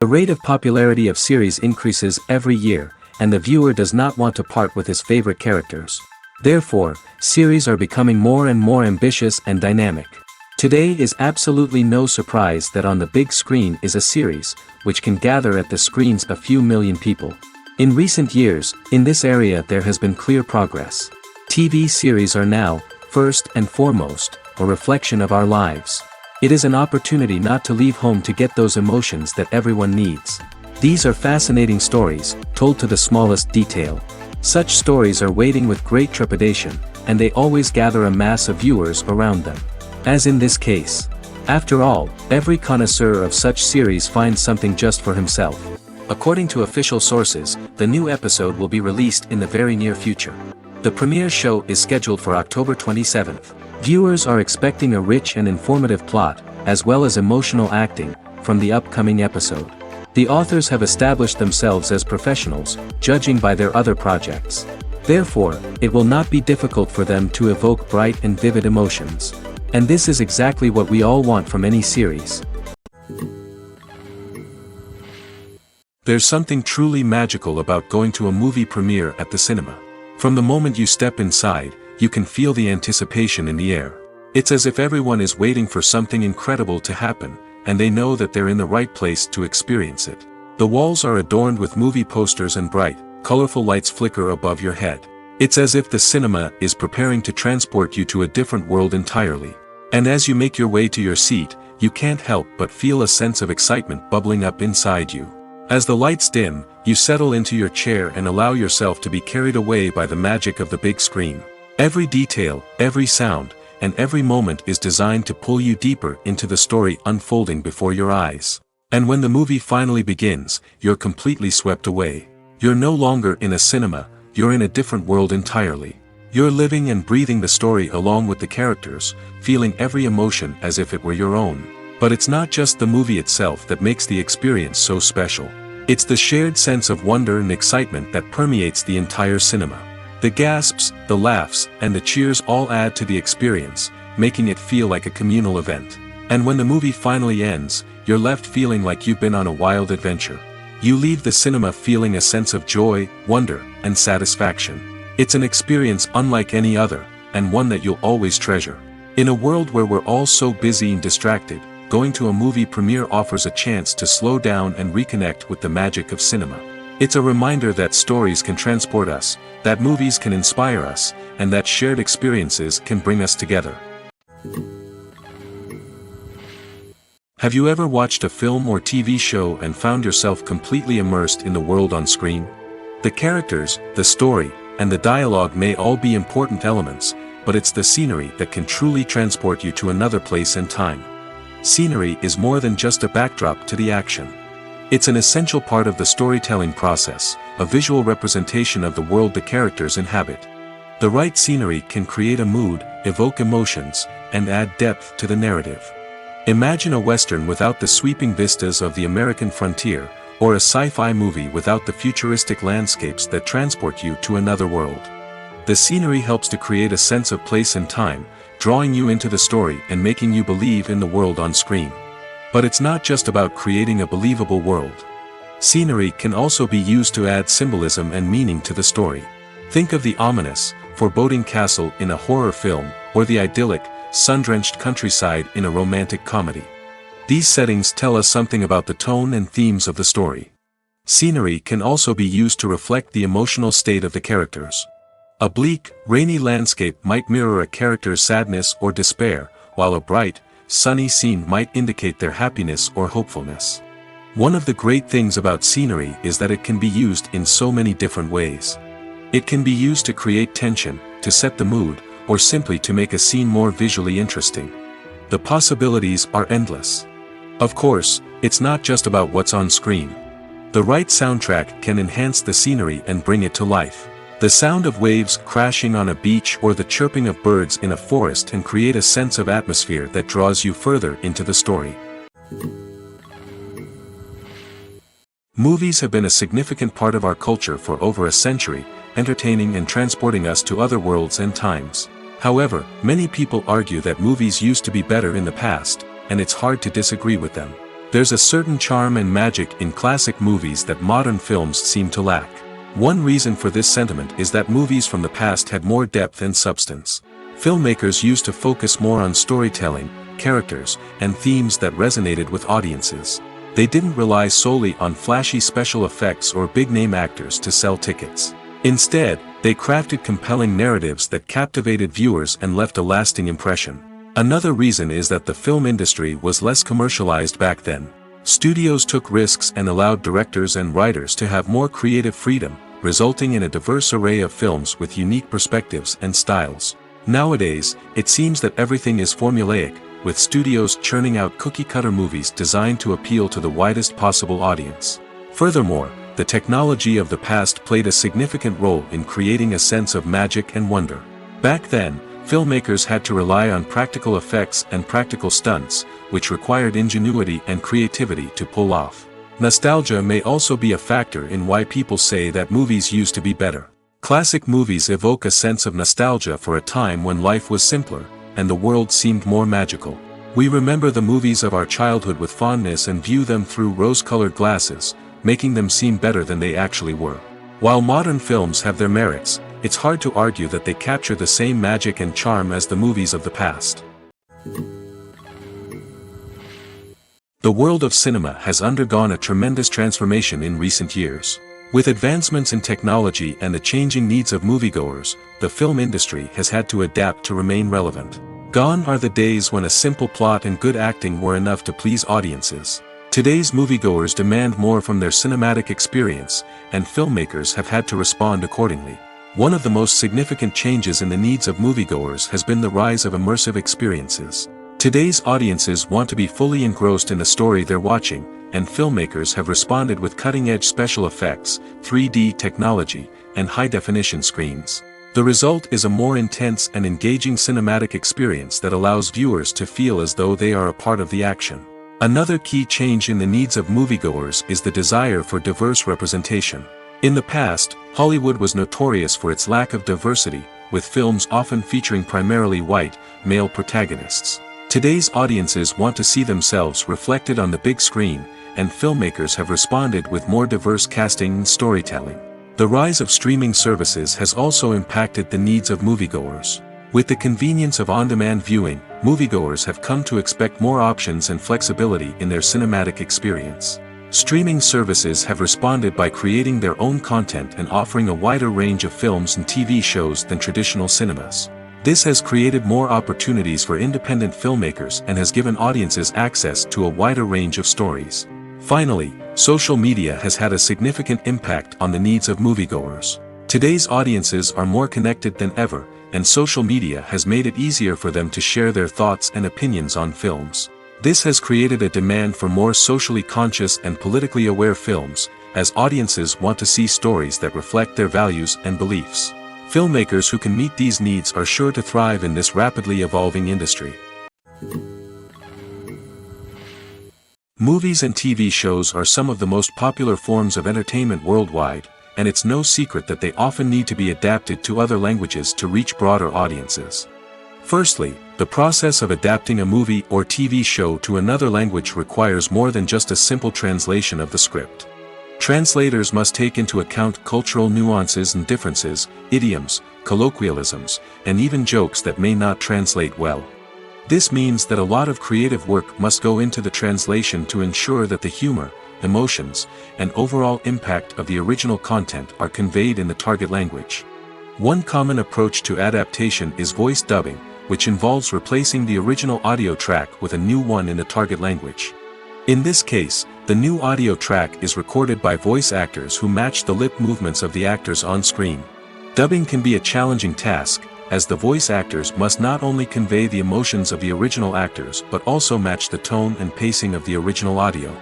The rate of popularity of series increases every year, and the viewer does not want to part with his favorite characters. Therefore, series are becoming more and more ambitious and dynamic. Today is absolutely no surprise that on the big screen is a series, which can gather at the screens a few million people. In recent years, in this area there has been clear progress. TV series are now, first and foremost, a reflection of our lives. It is an opportunity not to leave home to get those emotions that everyone needs. These are fascinating stories, told to the smallest detail. Such stories are waiting with great trepidation, and they always gather a mass of viewers around them. As in this case. After all, every connoisseur of such series finds something just for himself. According to official sources, the new episode will be released in the very near future. The premiere show is scheduled for October 27th. Viewers are expecting a rich and informative plot, as well as emotional acting, from the upcoming episode. The authors have established themselves as professionals, judging by their other projects. Therefore, it will not be difficult for them to evoke bright and vivid emotions. And this is exactly what we all want from any series. There's something truly magical about going to a movie premiere at the cinema. From the moment you step inside, you can feel the anticipation in the air. It's as if everyone is waiting for something incredible to happen, and they know that they're in the right place to experience it. The walls are adorned with movie posters and bright, colorful lights flicker above your head. It's as if the cinema is preparing to transport you to a different world entirely. And as you make your way to your seat, you can't help but feel a sense of excitement bubbling up inside you. As the lights dim, you settle into your chair and allow yourself to be carried away by the magic of the big screen. Every detail, every sound, and every moment is designed to pull you deeper into the story unfolding before your eyes. And when the movie finally begins, you're completely swept away. You're no longer in a cinema, you're in a different world entirely. You're living and breathing the story along with the characters, feeling every emotion as if it were your own. But it's not just the movie itself that makes the experience so special. It's the shared sense of wonder and excitement that permeates the entire cinema. The gasps, the laughs, and the cheers all add to the experience, making it feel like a communal event. And when the movie finally ends, you're left feeling like you've been on a wild adventure. You leave the cinema feeling a sense of joy, wonder, and satisfaction. It's an experience unlike any other, and one that you'll always treasure. In a world where we're all so busy and distracted, going to a movie premiere offers a chance to slow down and reconnect with the magic of cinema. It's a reminder that stories can transport us, that movies can inspire us, and that shared experiences can bring us together. Have you ever watched a film or TV show and found yourself completely immersed in the world on screen? The characters, the story, and the dialogue may all be important elements, but it's the scenery that can truly transport you to another place and time. Scenery is more than just a backdrop to the action. It's an essential part of the storytelling process, a visual representation of the world the characters inhabit. The right scenery can create a mood, evoke emotions, and add depth to the narrative. Imagine a western without the sweeping vistas of the American frontier, or a sci-fi movie without the futuristic landscapes that transport you to another world. The scenery helps to create a sense of place and time, drawing you into the story and making you believe in the world on screen. But it's not just about creating a believable world. Scenery can also be used to add symbolism and meaning to the story. Think of the ominous, foreboding castle in a horror film, or the idyllic, sun-drenched countryside in a romantic comedy. These settings tell us something about the tone and themes of the story. Scenery can also be used to reflect the emotional state of the characters. A bleak, rainy landscape might mirror a character's sadness or despair, while a bright, sunny scene might indicate their happiness or hopefulness. One of the great things about scenery is that it can be used in so many different ways. It can be used to create tension, to set the mood, or simply to make a scene more visually interesting. The possibilities are endless. Of course, it's not just about what's on screen. The right soundtrack can enhance the scenery and bring it to life. The sound of waves crashing on a beach or the chirping of birds in a forest can create a sense of atmosphere that draws you further into the story. Movies have been a significant part of our culture for over a century, entertaining and transporting us to other worlds and times. However, many people argue that movies used to be better in the past, and it's hard to disagree with them. There's a certain charm and magic in classic movies that modern films seem to lack. One reason for this sentiment is that movies from the past had more depth and substance. Filmmakers used to focus more on storytelling, characters, and themes that resonated with audiences. They didn't rely solely on flashy special effects or big-name actors to sell tickets. Instead, they crafted compelling narratives that captivated viewers and left a lasting impression. Another reason is that the film industry was less commercialized back then. Studios took risks and allowed directors and writers to have more creative freedom, resulting in a diverse array of films with unique perspectives and styles. Nowadays, it seems that everything is formulaic, with studios churning out cookie-cutter movies designed to appeal to the widest possible audience. Furthermore, the technology of the past played a significant role in creating a sense of magic and wonder. Back then, filmmakers had to rely on practical effects and practical stunts, which required ingenuity and creativity to pull off. Nostalgia may also be a factor in why people say that movies used to be better. Classic movies evoke a sense of nostalgia for a time when life was simpler, and the world seemed more magical. We remember the movies of our childhood with fondness and view them through rose-colored glasses, making them seem better than they actually were. While modern films have their merits, it's hard to argue that they capture the same magic and charm as the movies of the past. The world of cinema has undergone a tremendous transformation in recent years. With advancements in technology and the changing needs of moviegoers, the film industry has had to adapt to remain relevant. Gone are the days when a simple plot and good acting were enough to please audiences. Today's moviegoers demand more from their cinematic experience, and filmmakers have had to respond accordingly. One of the most significant changes in the needs of moviegoers has been the rise of immersive experiences. Today's audiences want to be fully engrossed in the story they're watching, and filmmakers have responded with cutting-edge special effects, 3D technology, and high-definition screens. The result is a more intense and engaging cinematic experience that allows viewers to feel as though they are a part of the action. Another key change in the needs of moviegoers is the desire for diverse representation. In the past, Hollywood was notorious for its lack of diversity, with films often featuring primarily white, male protagonists. Today's audiences want to see themselves reflected on the big screen, and filmmakers have responded with more diverse casting and storytelling. The rise of streaming services has also impacted the needs of moviegoers. With the convenience of on-demand viewing, moviegoers have come to expect more options and flexibility in their cinematic experience. Streaming services have responded by creating their own content and offering a wider range of films and TV shows than traditional cinemas. This has created more opportunities for independent filmmakers and has given audiences access to a wider range of stories. Finally, social media has had a significant impact on the needs of moviegoers. Today's audiences are more connected than ever, and social media has made it easier for them to share their thoughts and opinions on films. This has created a demand for more socially conscious and politically aware films, as audiences want to see stories that reflect their values and beliefs. Filmmakers who can meet these needs are sure to thrive in this rapidly evolving industry. Movies and TV shows are some of the most popular forms of entertainment worldwide, and it's no secret that they often need to be adapted to other languages to reach broader audiences. Firstly, the process of adapting a movie or TV show to another language requires more than just a simple translation of the script. Translators must take into account cultural nuances and differences, idioms, colloquialisms, and even jokes that may not translate well. This means that a lot of creative work must go into the translation to ensure that the humor, emotions, and overall impact of the original content are conveyed in the target language. One common approach to adaptation is voice dubbing, which involves replacing the original audio track with a new one in the target language. In this case, the new audio track is recorded by voice actors who match the lip movements of the actors on screen. Dubbing can be a challenging task, as the voice actors must not only convey the emotions of the original actors but also match the tone and pacing of the original audio.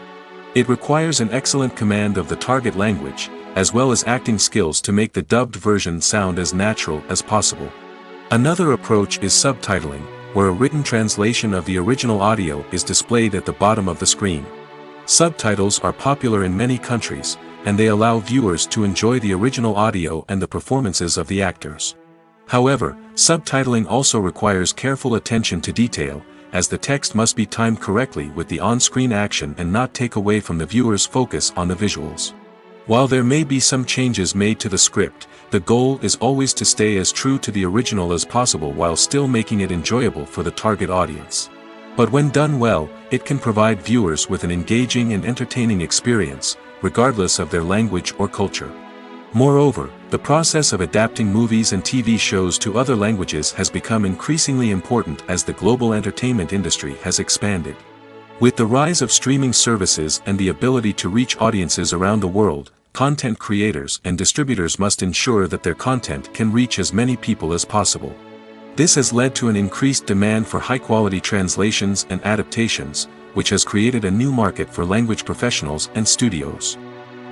It requires an excellent command of the target language, as well as acting skills to make the dubbed version sound as natural as possible. Another approach is subtitling, where a written translation of the original audio is displayed at the bottom of the screen. Subtitles are popular in many countries, and they allow viewers to enjoy the original audio and the performances of the actors. However, subtitling also requires careful attention to detail, as the text must be timed correctly with the on-screen action and not take away from the viewer's focus on the visuals. While there may be some changes made to the script, the goal is always to stay as true to the original as possible while still making it enjoyable for the target audience. But when done well, it can provide viewers with an engaging and entertaining experience, regardless of their language or culture. Moreover, the process of adapting movies and TV shows to other languages has become increasingly important as the global entertainment industry has expanded. With the rise of streaming services and the ability to reach audiences around the world, content creators and distributors must ensure that their content can reach as many people as possible. This has led to an increased demand for high-quality translations and adaptations, which has created a new market for language professionals and studios.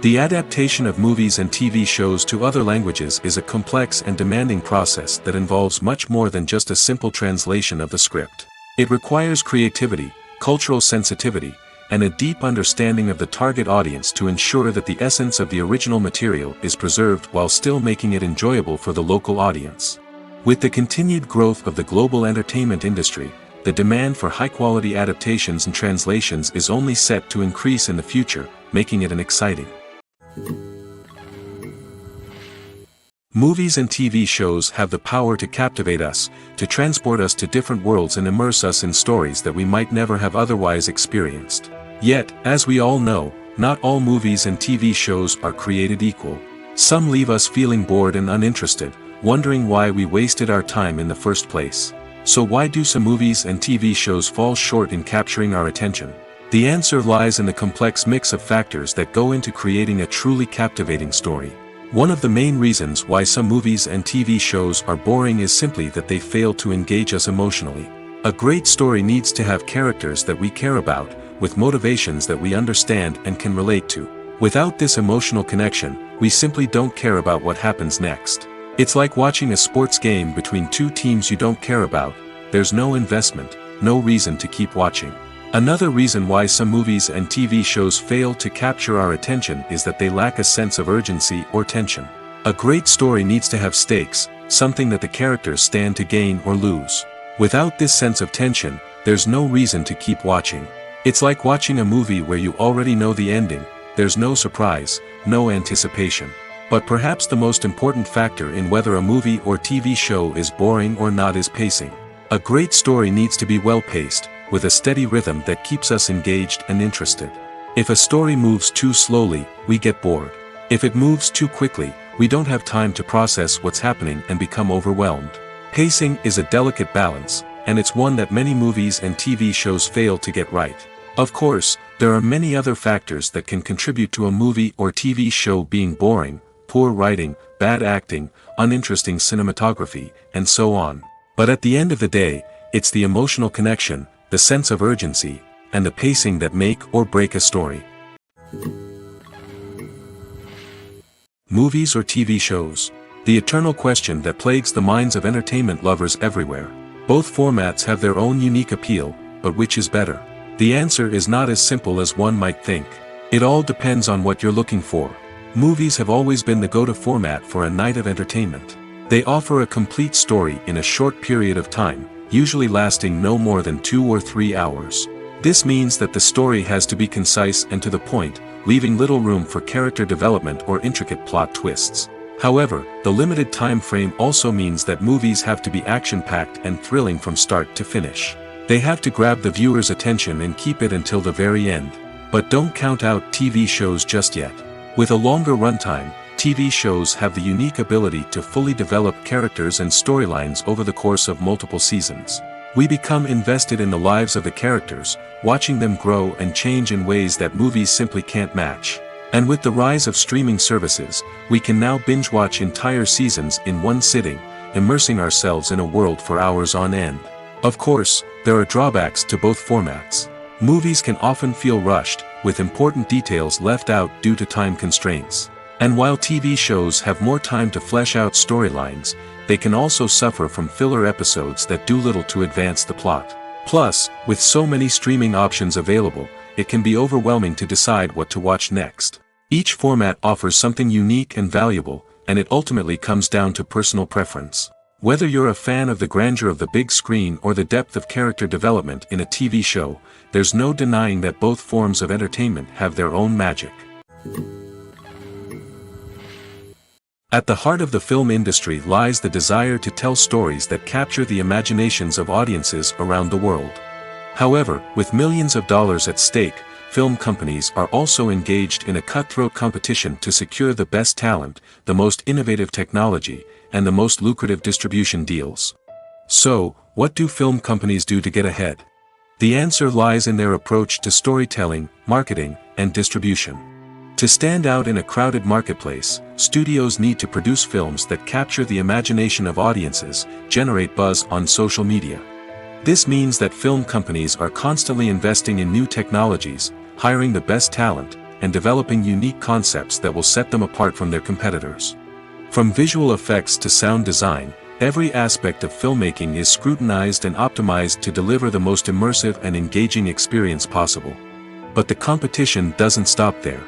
The adaptation of movies and TV shows to other languages is a complex and demanding process that involves much more than just a simple translation of the script. It requires creativity, cultural sensitivity, and a deep understanding of the target audience to ensure that the essence of the original material is preserved while still making it enjoyable for the local audience. With the continued growth of the global entertainment industry, the demand for high-quality adaptations and translations is only set to increase in the future, making it an exciting. Movies and TV shows have the power to captivate us, to transport us to different worlds and immerse us in stories that we might never have otherwise experienced. Yet, as we all know, not all movies and TV shows are created equal. Some leave us feeling bored and uninterested, wondering why we wasted our time in the first place. So why do some movies and TV shows fall short in capturing our attention? The answer lies in the complex mix of factors that go into creating a truly captivating story. One of the main reasons why some movies and TV shows are boring is simply that they fail to engage us emotionally. A great story needs to have characters that we care about, with motivations that we understand and can relate to. Without this emotional connection, we simply don't care about what happens next. It's like watching a sports game between two teams you don't care about. There's no investment, no reason to keep watching. Another reason why some movies and TV shows fail to capture our attention is that they lack a sense of urgency or tension. A great story needs to have stakes, something that the characters stand to gain or lose. Without this sense of tension, there's no reason to keep watching. It's like watching a movie where you already know the ending. There's no surprise, no anticipation. But perhaps the most important factor in whether a movie or TV show is boring or not is pacing. A great story needs to be well-paced, with a steady rhythm that keeps us engaged and interested. If a story moves too slowly, we get bored. If it moves too quickly, we don't have time to process what's happening and become overwhelmed. Pacing is a delicate balance, and it's one that many movies and TV shows fail to get right. Of course, there are many other factors that can contribute to a movie or TV show being boring: poor writing, bad acting, uninteresting cinematography, and so on. But at the end of the day, it's the emotional connection, the sense of urgency, and the pacing that make or break a story. Movies or TV shows? The eternal question that plagues the minds of entertainment lovers everywhere. Both formats have their own unique appeal, but which is better? The answer is not as simple as one might think. It all depends on what you're looking for. Movies have always been the go-to format for a night of entertainment. They offer a complete story in a short period of time, usually lasting no more than 2 or 3 hours. This means that the story has to be concise and to the point, leaving little room for character development or intricate plot twists. However, the limited time frame also means that movies have to be action-packed and thrilling from start to finish. They have to grab the viewer's attention and keep it until the very end. But don't count out TV shows just yet. With a longer runtime, TV shows have the unique ability to fully develop characters and storylines over the course of multiple seasons. We become invested in the lives of the characters, watching them grow and change in ways that movies simply can't match. And with the rise of streaming services, we can now binge-watch entire seasons in one sitting, immersing ourselves in a world for hours on end. Of course, there are drawbacks to both formats. Movies can often feel rushed, with important details left out due to time constraints. And while TV shows have more time to flesh out storylines, they can also suffer from filler episodes that do little to advance the plot. Plus, with so many streaming options available, it can be overwhelming to decide what to watch next. Each format offers something unique and valuable, and it ultimately comes down to personal preference. Whether you're a fan of the grandeur of the big screen or the depth of character development in a TV show, there's no denying that both forms of entertainment have their own magic. At the heart of the film industry lies the desire to tell stories that capture the imaginations of audiences around the world. However, with millions of dollars at stake, film companies are also engaged in a cutthroat competition to secure the best talent, the most innovative technology, and the most lucrative distribution deals. So, what do film companies do to get ahead? The answer lies in their approach to storytelling, marketing, and distribution. To stand out in a crowded marketplace, studios need to produce films that capture the imagination of audiences, generate buzz on social media. This means that film companies are constantly investing in new technologies, hiring the best talent, and developing unique concepts that will set them apart from their competitors. From visual effects to sound design, every aspect of filmmaking is scrutinized and optimized to deliver the most immersive and engaging experience possible. But the competition doesn't stop there.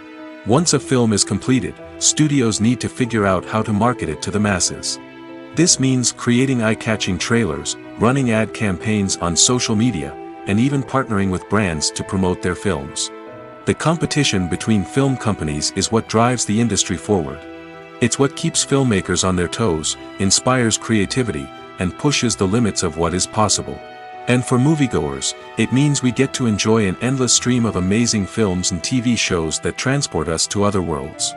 Once a film is completed, studios need to figure out how to market it to the masses. This means creating eye-catching trailers, running ad campaigns on social media, and even partnering with brands to promote their films. The competition between film companies is what drives the industry forward. It's what keeps filmmakers on their toes, inspires creativity, and pushes the limits of what is possible. And for moviegoers, it means we get to enjoy an endless stream of amazing films and TV shows that transport us to other worlds.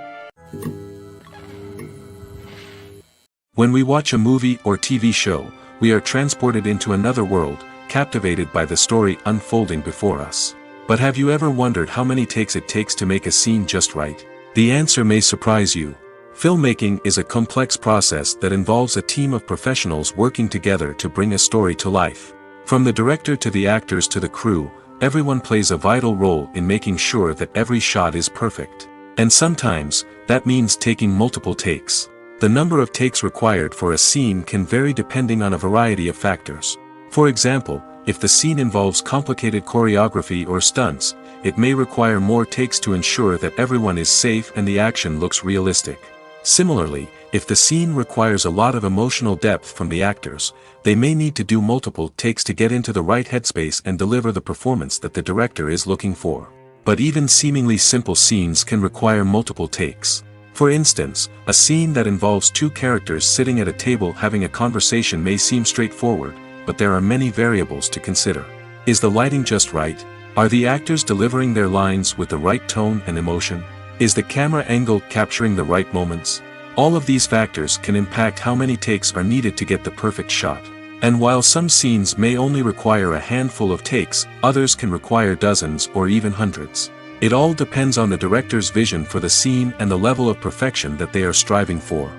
When we watch a movie or TV show, we are transported into another world, captivated by the story unfolding before us. But have you ever wondered how many takes it takes to make a scene just right? The answer may surprise you. Filmmaking is a complex process that involves a team of professionals working together to bring a story to life. From the director to the actors to the crew, everyone plays a vital role in making sure that every shot is perfect. And sometimes, that means taking multiple takes. The number of takes required for a scene can vary depending on a variety of factors. For example, if the scene involves complicated choreography or stunts, it may require more takes to ensure that everyone is safe and the action looks realistic. Similarly, if the scene requires a lot of emotional depth from the actors, they may need to do multiple takes to get into the right headspace and deliver the performance that the director is looking for. But even seemingly simple scenes can require multiple takes. For instance, a scene that involves two characters sitting at a table having a conversation may seem straightforward, but there are many variables to consider. Is the lighting just right? Are the actors delivering their lines with the right tone and emotion? Is the camera angle capturing the right moments? All of these factors can impact how many takes are needed to get the perfect shot. And while some scenes may only require a handful of takes, others can require dozens or even hundreds. It all depends on the director's vision for the scene and the level of perfection that they are striving for.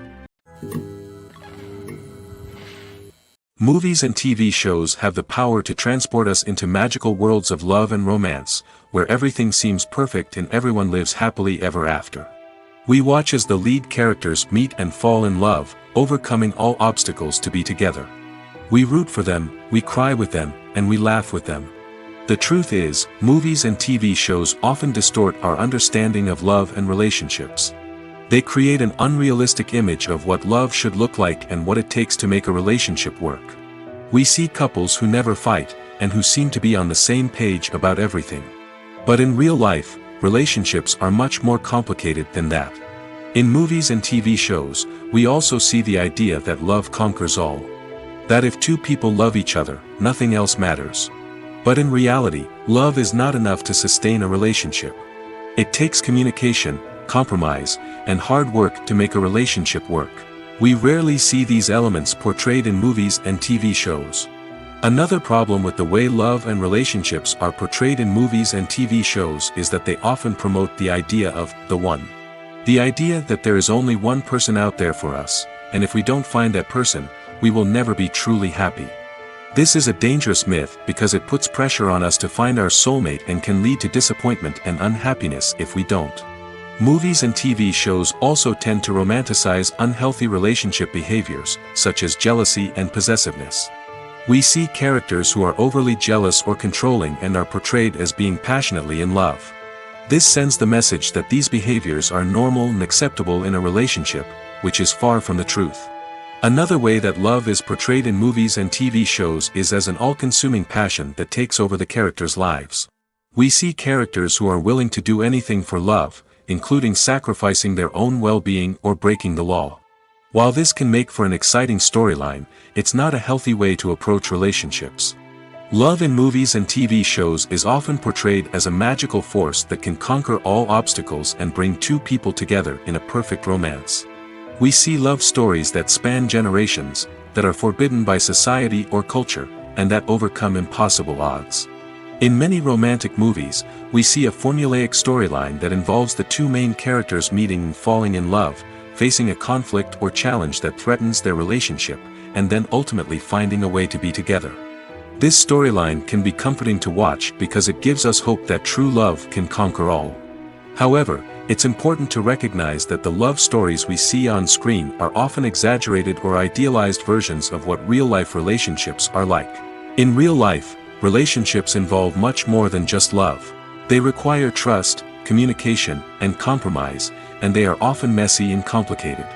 Movies and TV shows have the power to transport us into magical worlds of love and romance, where everything seems perfect and everyone lives happily ever after. We watch as the lead characters meet and fall in love, overcoming all obstacles to be together. We root for them, we cry with them, and we laugh with them. The truth is, movies and TV shows often distort our understanding of love and relationships. They create an unrealistic image of what love should look like and what it takes to make a relationship work. We see couples who never fight, and who seem to be on the same page about everything. But in real life, relationships are much more complicated than that. In movies and TV shows, we also see the idea that love conquers all. That if two people love each other, nothing else matters. But in reality, love is not enough to sustain a relationship. It takes communication, compromise, and hard work to make a relationship work. We rarely see these elements portrayed in movies and TV shows. Another problem with the way love and relationships are portrayed in movies and TV shows is that they often promote the idea of the one. The idea that there is only one person out there for us, and if we don't find that person, we will never be truly happy. This is a dangerous myth because it puts pressure on us to find our soulmate and can lead to disappointment and unhappiness if we don't. Movies and TV shows also tend to romanticize unhealthy relationship behaviors, such as jealousy and possessiveness. We see characters who are overly jealous or controlling and are portrayed as being passionately in love. This sends the message that these behaviors are normal and acceptable in a relationship, which is far from the truth. Another way that love is portrayed in movies and TV shows is as an all-consuming passion that takes over the characters' lives. We see characters who are willing to do anything for love, including sacrificing their own well-being or breaking the law. While this can make for an exciting storyline, it's not a healthy way to approach relationships. Love in movies and TV shows is often portrayed as a magical force that can conquer all obstacles and bring two people together in a perfect romance. We see love stories that span generations, that are forbidden by society or culture, and that overcome impossible odds. In many romantic movies, we see a formulaic storyline that involves the two main characters meeting and falling in love, facing a conflict or challenge that threatens their relationship, and then ultimately finding a way to be together. This storyline can be comforting to watch because it gives us hope that true love can conquer all. However, it's important to recognize that the love stories we see on screen are often exaggerated or idealized versions of what real-life relationships are like. In real life, relationships involve much more than just love. They require trust, communication, and compromise, and they are often messy and complicated.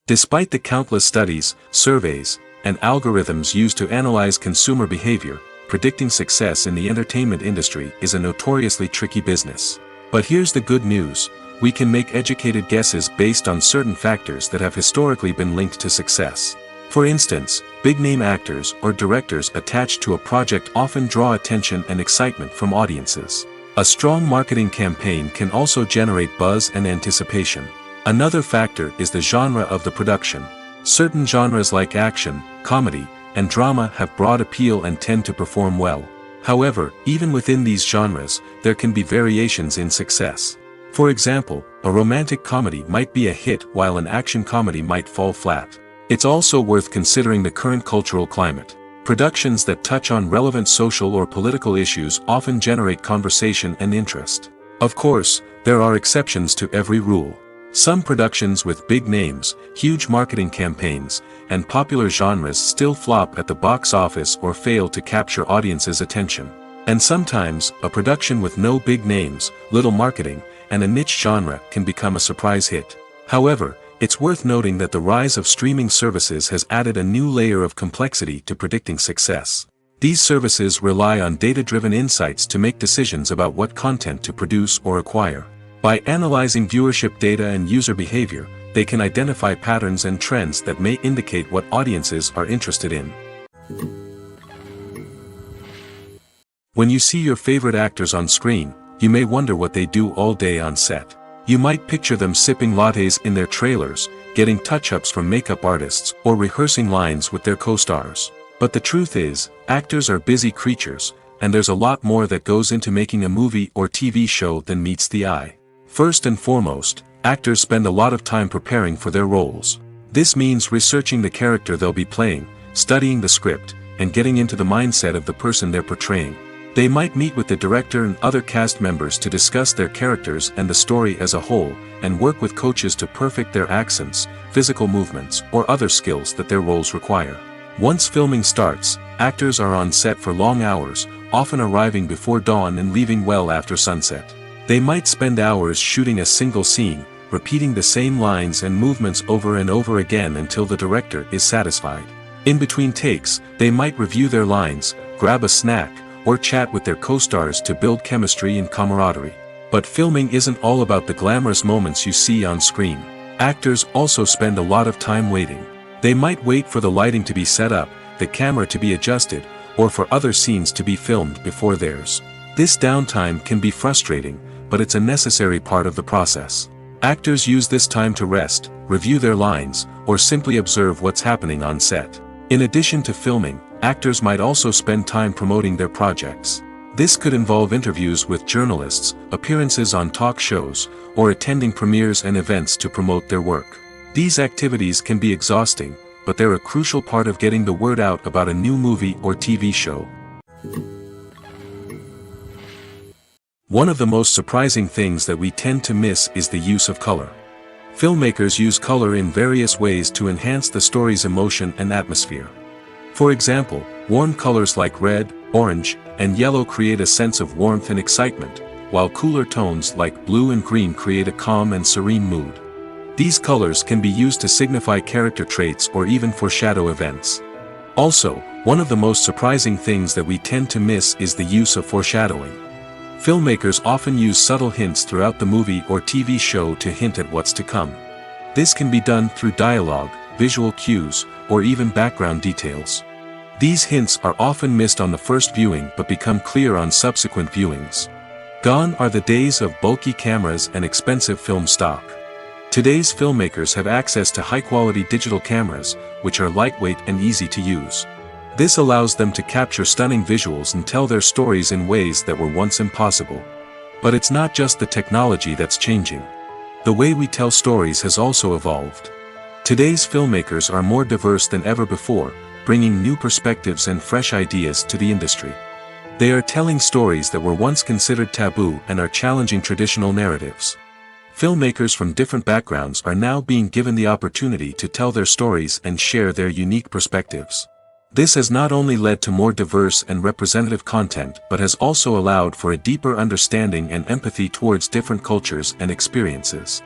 Despite the countless studies, surveys, and algorithms used to analyze consumer behavior, predicting success in the entertainment industry is a notoriously tricky business. But here's the good news: we can make educated guesses based on certain factors that have historically been linked to success. For instance, big-name actors or directors attached to a project often draw attention and excitement from audiences. A strong marketing campaign can also generate buzz and anticipation. Another factor is the genre of the production. Certain genres like action, comedy, and drama have broad appeal and tend to perform well. However, even within these genres, there can be variations in success. For example, a romantic comedy might be a hit while an action comedy might fall flat. It's also worth considering the current cultural climate. Productions that touch on relevant social or political issues often generate conversation and interest. Of course, there are exceptions to every rule. Some productions with big names, huge marketing campaigns, and popular genres still flop at the box office or fail to capture audiences' attention. And sometimes, a production with no big names, little marketing, and a niche genre can become a surprise hit. However, it's worth noting that the rise of streaming services has added a new layer of complexity to predicting success. These services rely on data-driven insights to make decisions about what content to produce or acquire. By analyzing viewership data and user behavior, they can identify patterns and trends that may indicate what audiences are interested in. When you see your favorite actors on screen, you may wonder what they do all day on set. You might picture them sipping lattes in their trailers, getting touch-ups from makeup artists, or rehearsing lines with their co-stars. But the truth is, actors are busy creatures, and there's a lot more that goes into making a movie or TV show than meets the eye. First and foremost, actors spend a lot of time preparing for their roles. This means researching the character they'll be playing, studying the script, and getting into the mindset of the person they're portraying. They might meet with the director and other cast members to discuss their characters and the story as a whole, and work with coaches to perfect their accents, physical movements, or other skills that their roles require. Once filming starts, actors are on set for long hours, often arriving before dawn and leaving well after sunset. They might spend hours shooting a single scene, repeating the same lines and movements over and over again until the director is satisfied. In between takes, they might review their lines, grab a snack, or chat with their co-stars to build chemistry and camaraderie. But filming isn't all about the glamorous moments you see on screen. Actors also spend a lot of time waiting. They might wait for the lighting to be set up, the camera to be adjusted, or for other scenes to be filmed before theirs. This downtime can be frustrating, but it's a necessary part of the process. Actors use this time to rest, review their lines, or simply observe what's happening on set. In addition to filming, actors might also spend time promoting their projects. This could involve interviews with journalists, appearances on talk shows, or attending premieres and events to promote their work. These activities can be exhausting, but they're a crucial part of getting the word out about a new movie or TV show. One of the most surprising things that we tend to miss is the use of color. Filmmakers use color in various ways to enhance the story's emotion and atmosphere. For example, warm colors like red, orange, and yellow create a sense of warmth and excitement, while cooler tones like blue and green create a calm and serene mood. These colors can be used to signify character traits or even foreshadow events. Also, one of the most surprising things that we tend to miss is the use of foreshadowing. Filmmakers often use subtle hints throughout the movie or TV show to hint at what's to come. This can be done through dialogue, visual cues, or even background details. These hints are often missed on the first viewing but become clear on subsequent viewings. Gone are the days of bulky cameras and expensive film stock. Today's filmmakers have access to high-quality digital cameras, which are lightweight and easy to use. This allows them to capture stunning visuals and tell their stories in ways that were once impossible. But it's not just the technology that's changing. The way we tell stories has also evolved. Today's filmmakers are more diverse than ever before, bringing new perspectives and fresh ideas to the industry. They are telling stories that were once considered taboo and are challenging traditional narratives. Filmmakers from different backgrounds are now being given the opportunity to tell their stories and share their unique perspectives. This has not only led to more diverse and representative content but has also allowed for a deeper understanding and empathy towards different cultures and experiences.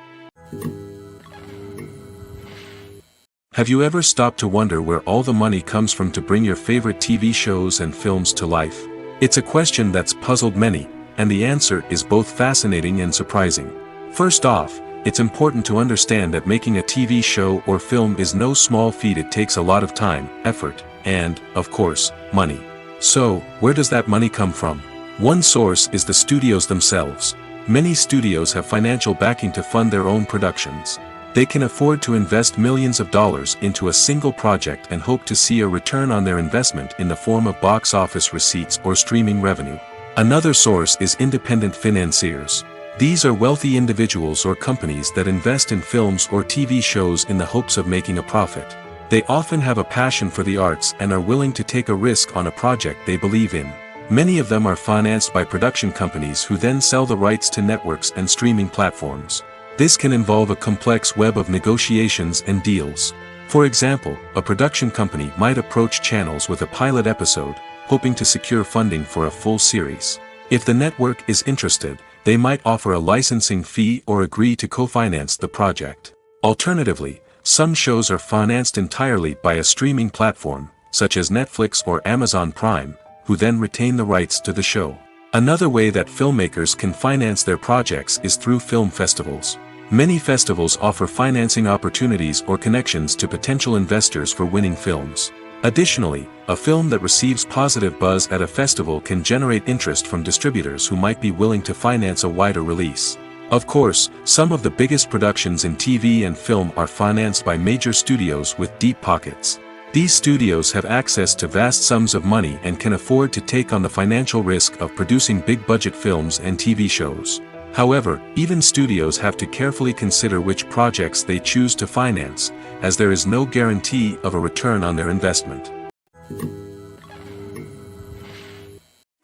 Have you ever stopped to wonder where all the money comes from to bring your favorite TV shows and films to life? It's a question that's puzzled many, and the answer is both fascinating and surprising. First off, it's important to understand that making a TV show or film is no small feat. It takes a lot of time, effort, and, of course, money. So, where does that money come from? One source is the studios themselves. Many studios have financial backing to fund their own productions. They can afford to invest millions of dollars into a single project and hope to see a return on their investment in the form of box office receipts or streaming revenue. Another source is independent financiers. These are wealthy individuals or companies that invest in films or TV shows in the hopes of making a profit. They often have a passion for the arts and are willing to take a risk on a project they believe in. Many of them are financed by production companies who then sell the rights to networks and streaming platforms. This can involve a complex web of negotiations and deals. For example, a production company might approach channels with a pilot episode, hoping to secure funding for a full series. If the network is interested, they might offer a licensing fee or agree to co-finance the project. Alternatively, some shows are financed entirely by a streaming platform, such as Netflix or Amazon Prime, who then retain the rights to the show. Another way that filmmakers can finance their projects is through film festivals. Many festivals offer financing opportunities or connections to potential investors for winning films. Additionally, a film that receives positive buzz at a festival can generate interest from distributors who might be willing to finance a wider release. Of course, some of the biggest productions in TV and film are financed by major studios with deep pockets. These studios have access to vast sums of money and can afford to take on the financial risk of producing big-budget films and TV shows. However, even studios have to carefully consider which projects they choose to finance, as there is no guarantee of a return on their investment.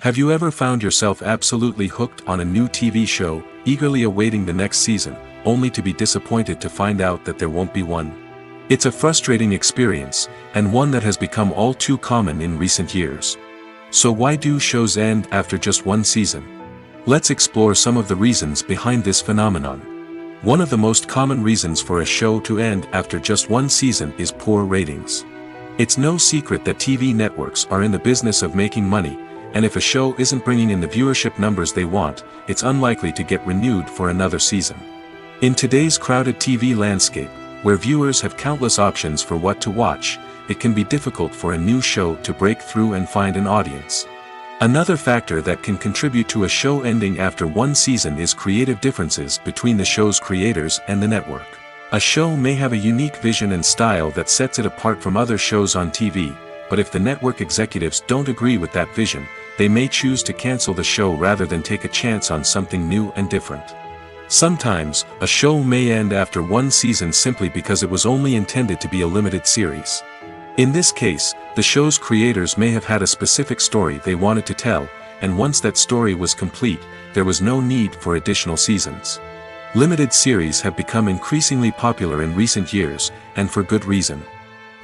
Have you ever found yourself absolutely hooked on a new TV show, eagerly awaiting the next season, only to be disappointed to find out that there won't be one? It's a frustrating experience, and one that has become all too common in recent years. So why do shows end after just one season? Let's explore some of the reasons behind this phenomenon. One of the most common reasons for a show to end after just one season is poor ratings. It's no secret that TV networks are in the business of making money, and if a show isn't bringing in the viewership numbers they want, it's unlikely to get renewed for another season. In today's crowded TV landscape, where viewers have countless options for what to watch, it can be difficult for a new show to break through and find an audience. Another factor that can contribute to a show ending after one season is creative differences between the show's creators and the network. A show may have a unique vision and style that sets it apart from other shows on TV, but if the network executives don't agree with that vision, they may choose to cancel the show rather than take a chance on something new and different. Sometimes, a show may end after one season simply because it was only intended to be a limited series. In this case, the show's creators may have had a specific story they wanted to tell, and once that story was complete, there was no need for additional seasons. Limited series have become increasingly popular in recent years, and for good reason.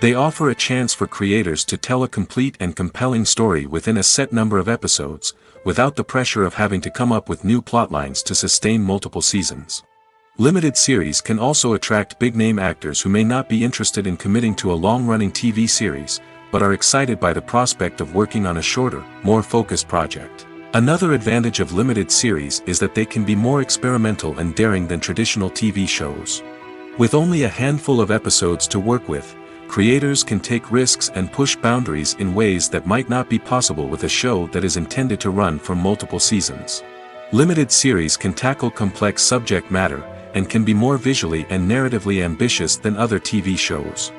They offer a chance for creators to tell a complete and compelling story within a set number of episodes, without the pressure of having to come up with new plotlines to sustain multiple seasons. Limited series can also attract big-name actors who may not be interested in committing to a long-running TV series, but are excited by the prospect of working on a shorter, more focused project. Another advantage of limited series is that they can be more experimental and daring than traditional TV shows. With only a handful of episodes to work with, creators can take risks and push boundaries in ways that might not be possible with a show that is intended to run for multiple seasons. Limited series can tackle complex subject matter, and can be more visually and narratively ambitious than other TV shows.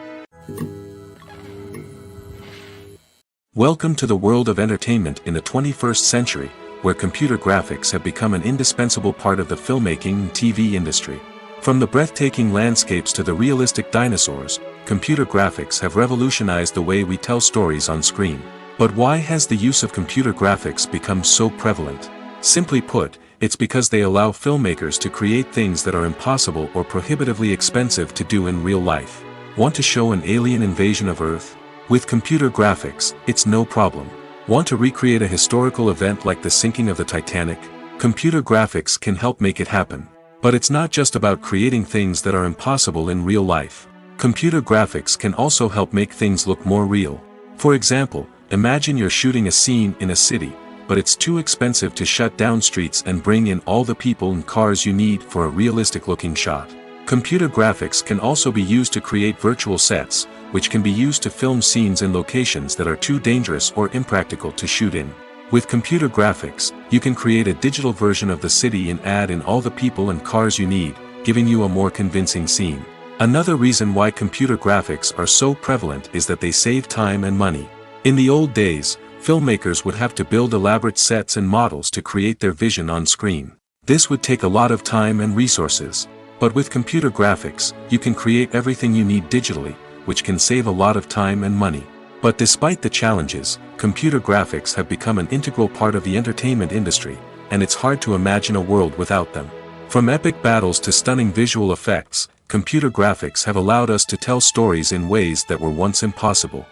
Welcome to the world of entertainment in the 21st century, where computer graphics have become an indispensable part of the filmmaking and TV industry. From the breathtaking landscapes to the realistic dinosaurs, computer graphics have revolutionized the way we tell stories on screen. But why has the use of computer graphics become so prevalent? Simply put, it's because they allow filmmakers to create things that are impossible or prohibitively expensive to do in real life. Want to show an alien invasion of Earth? With computer graphics, it's no problem. Want to recreate a historical event like the sinking of the Titanic? Computer graphics can help make it happen. But it's not just about creating things that are impossible in real life. Computer graphics can also help make things look more real. For example, imagine you're shooting a scene in a city, but it's too expensive to shut down streets and bring in all the people and cars you need for a realistic-looking shot. Computer graphics can also be used to create virtual sets, which can be used to film scenes in locations that are too dangerous or impractical to shoot in. With computer graphics, you can create a digital version of the city and add in all the people and cars you need, giving you a more convincing scene. Another reason why computer graphics are so prevalent is that they save time and money. In the old days, filmmakers would have to build elaborate sets and models to create their vision on screen. This would take a lot of time and resources. But with computer graphics, you can create everything you need digitally, which can save a lot of time and money. But despite the challenges, computer graphics have become an integral part of the entertainment industry, and it's hard to imagine a world without them. From epic battles to stunning visual effects, computer graphics have allowed us to tell stories in ways that were once impossible.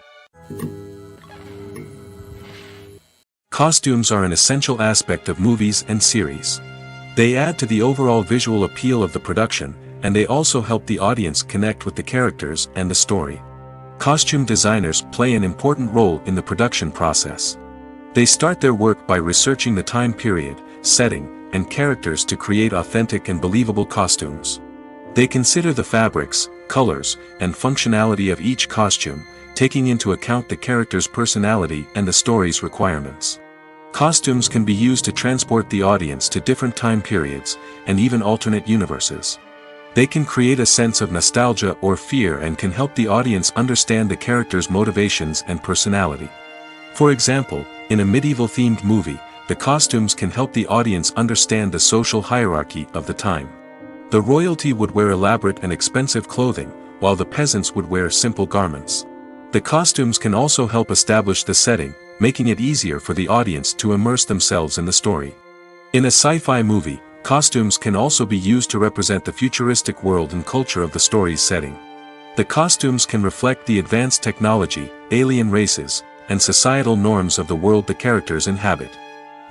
Costumes are an essential aspect of movies and series. They add to the overall visual appeal of the production, and they also help the audience connect with the characters and the story. Costume designers play an important role in the production process. They start their work by researching the time period, setting, and characters to create authentic and believable costumes. They consider the fabrics, colors, and functionality of each costume, taking into account the character's personality and the story's requirements. Costumes can be used to transport the audience to different time periods, and even alternate universes. They can create a sense of nostalgia or fear and can help the audience understand the character's motivations and personality. For example, in a medieval-themed movie, the costumes can help the audience understand the social hierarchy of the time. The royalty would wear elaborate and expensive clothing, while the peasants would wear simple garments. The costumes can also help establish the setting, making it easier for the audience to immerse themselves in the story. In a sci-fi movie, costumes can also be used to represent the futuristic world and culture of the story's setting. The costumes can reflect the advanced technology, alien races, and societal norms of the world the characters inhabit.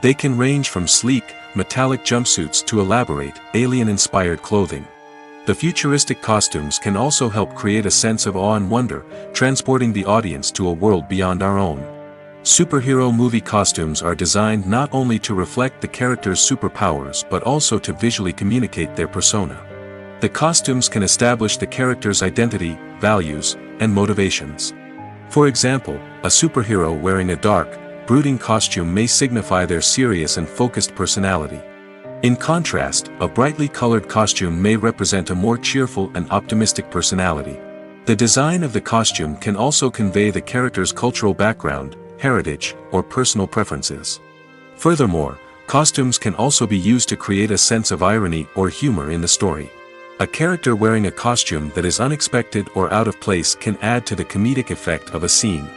They can range from sleek, metallic jumpsuits to elaborate, alien-inspired clothing. The futuristic costumes can also help create a sense of awe and wonder, transporting the audience to a world beyond our own. Superhero movie costumes are designed not only to reflect the character's superpowers but also to visually communicate their persona. The costumes can establish the character's identity, values, and motivations. For example, a superhero wearing a dark, brooding costume may signify their serious and focused personality. In contrast, a brightly colored costume may represent a more cheerful and optimistic personality. The design of the costume can also convey the character's cultural background, heritage, or personal preferences. Furthermore, costumes can also be used to create a sense of irony or humor in the story. A character wearing a costume that is unexpected or out of place can add to the comedic effect of a scene.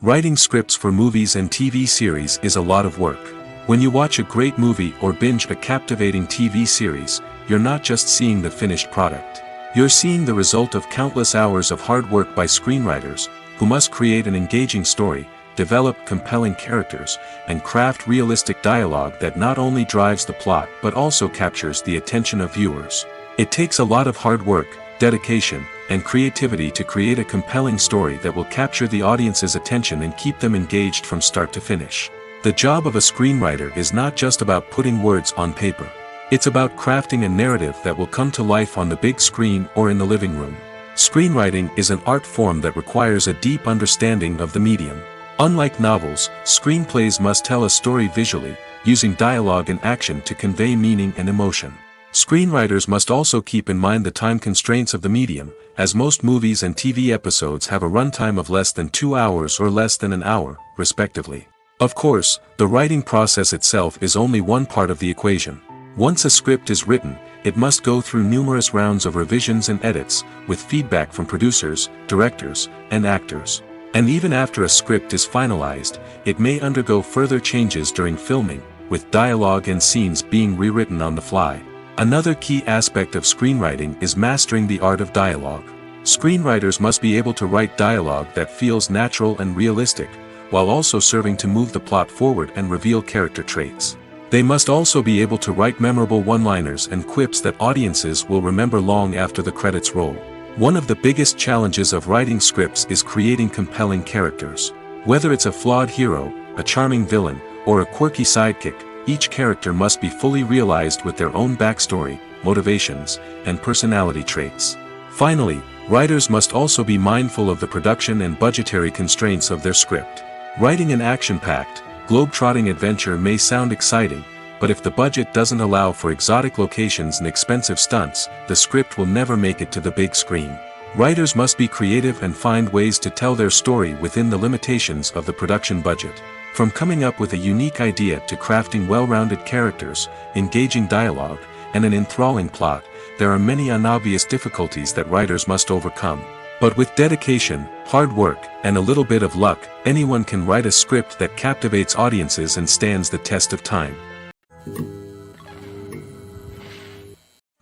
Writing scripts for movies and TV series is a lot of work. When you watch a great movie or binge a captivating TV series, you're not just seeing the finished product. You're seeing the result of countless hours of hard work by screenwriters, who must create an engaging story, develop compelling characters, and craft realistic dialogue that not only drives the plot but also captures the attention of viewers. It takes a lot of hard work, dedication, and creativity to create a compelling story that will capture the audience's attention and keep them engaged from start to finish. The job of a screenwriter is not just about putting words on paper. It's about crafting a narrative that will come to life on the big screen or in the living room. Screenwriting is an art form that requires a deep understanding of the medium. Unlike novels, screenplays must tell a story visually, using dialogue and action to convey meaning and emotion. Screenwriters must also keep in mind the time constraints of the medium, as most movies and TV episodes have a runtime of less than 2 hours or less than an hour, respectively. Of course, the writing process itself is only one part of the equation. Once a script is written, it must go through numerous rounds of revisions and edits, with feedback from producers, directors, and actors. And even after a script is finalized, it may undergo further changes during filming, with dialogue and scenes being rewritten on the fly. Another key aspect of screenwriting is mastering the art of dialogue. Screenwriters must be able to write dialogue that feels natural and realistic, while also serving to move the plot forward and reveal character traits. They must also be able to write memorable one-liners and quips that audiences will remember long after the credits roll. One of the biggest challenges of writing scripts is creating compelling characters. Whether it's a flawed hero, a charming villain, or a quirky sidekick, each character must be fully realized with their own backstory, motivations, and personality traits. Finally, writers must also be mindful of the production and budgetary constraints of their script. Writing an action-packed, globe-trotting adventure may sound exciting, but if the budget doesn't allow for exotic locations and expensive stunts, the script will never make it to the big screen. Writers must be creative and find ways to tell their story within the limitations of the production budget. From coming up with a unique idea to crafting well-rounded characters, engaging dialogue, and an enthralling plot, there are many unobvious difficulties that writers must overcome. But with dedication, hard work, and a little bit of luck, anyone can write a script that captivates audiences and stands the test of time.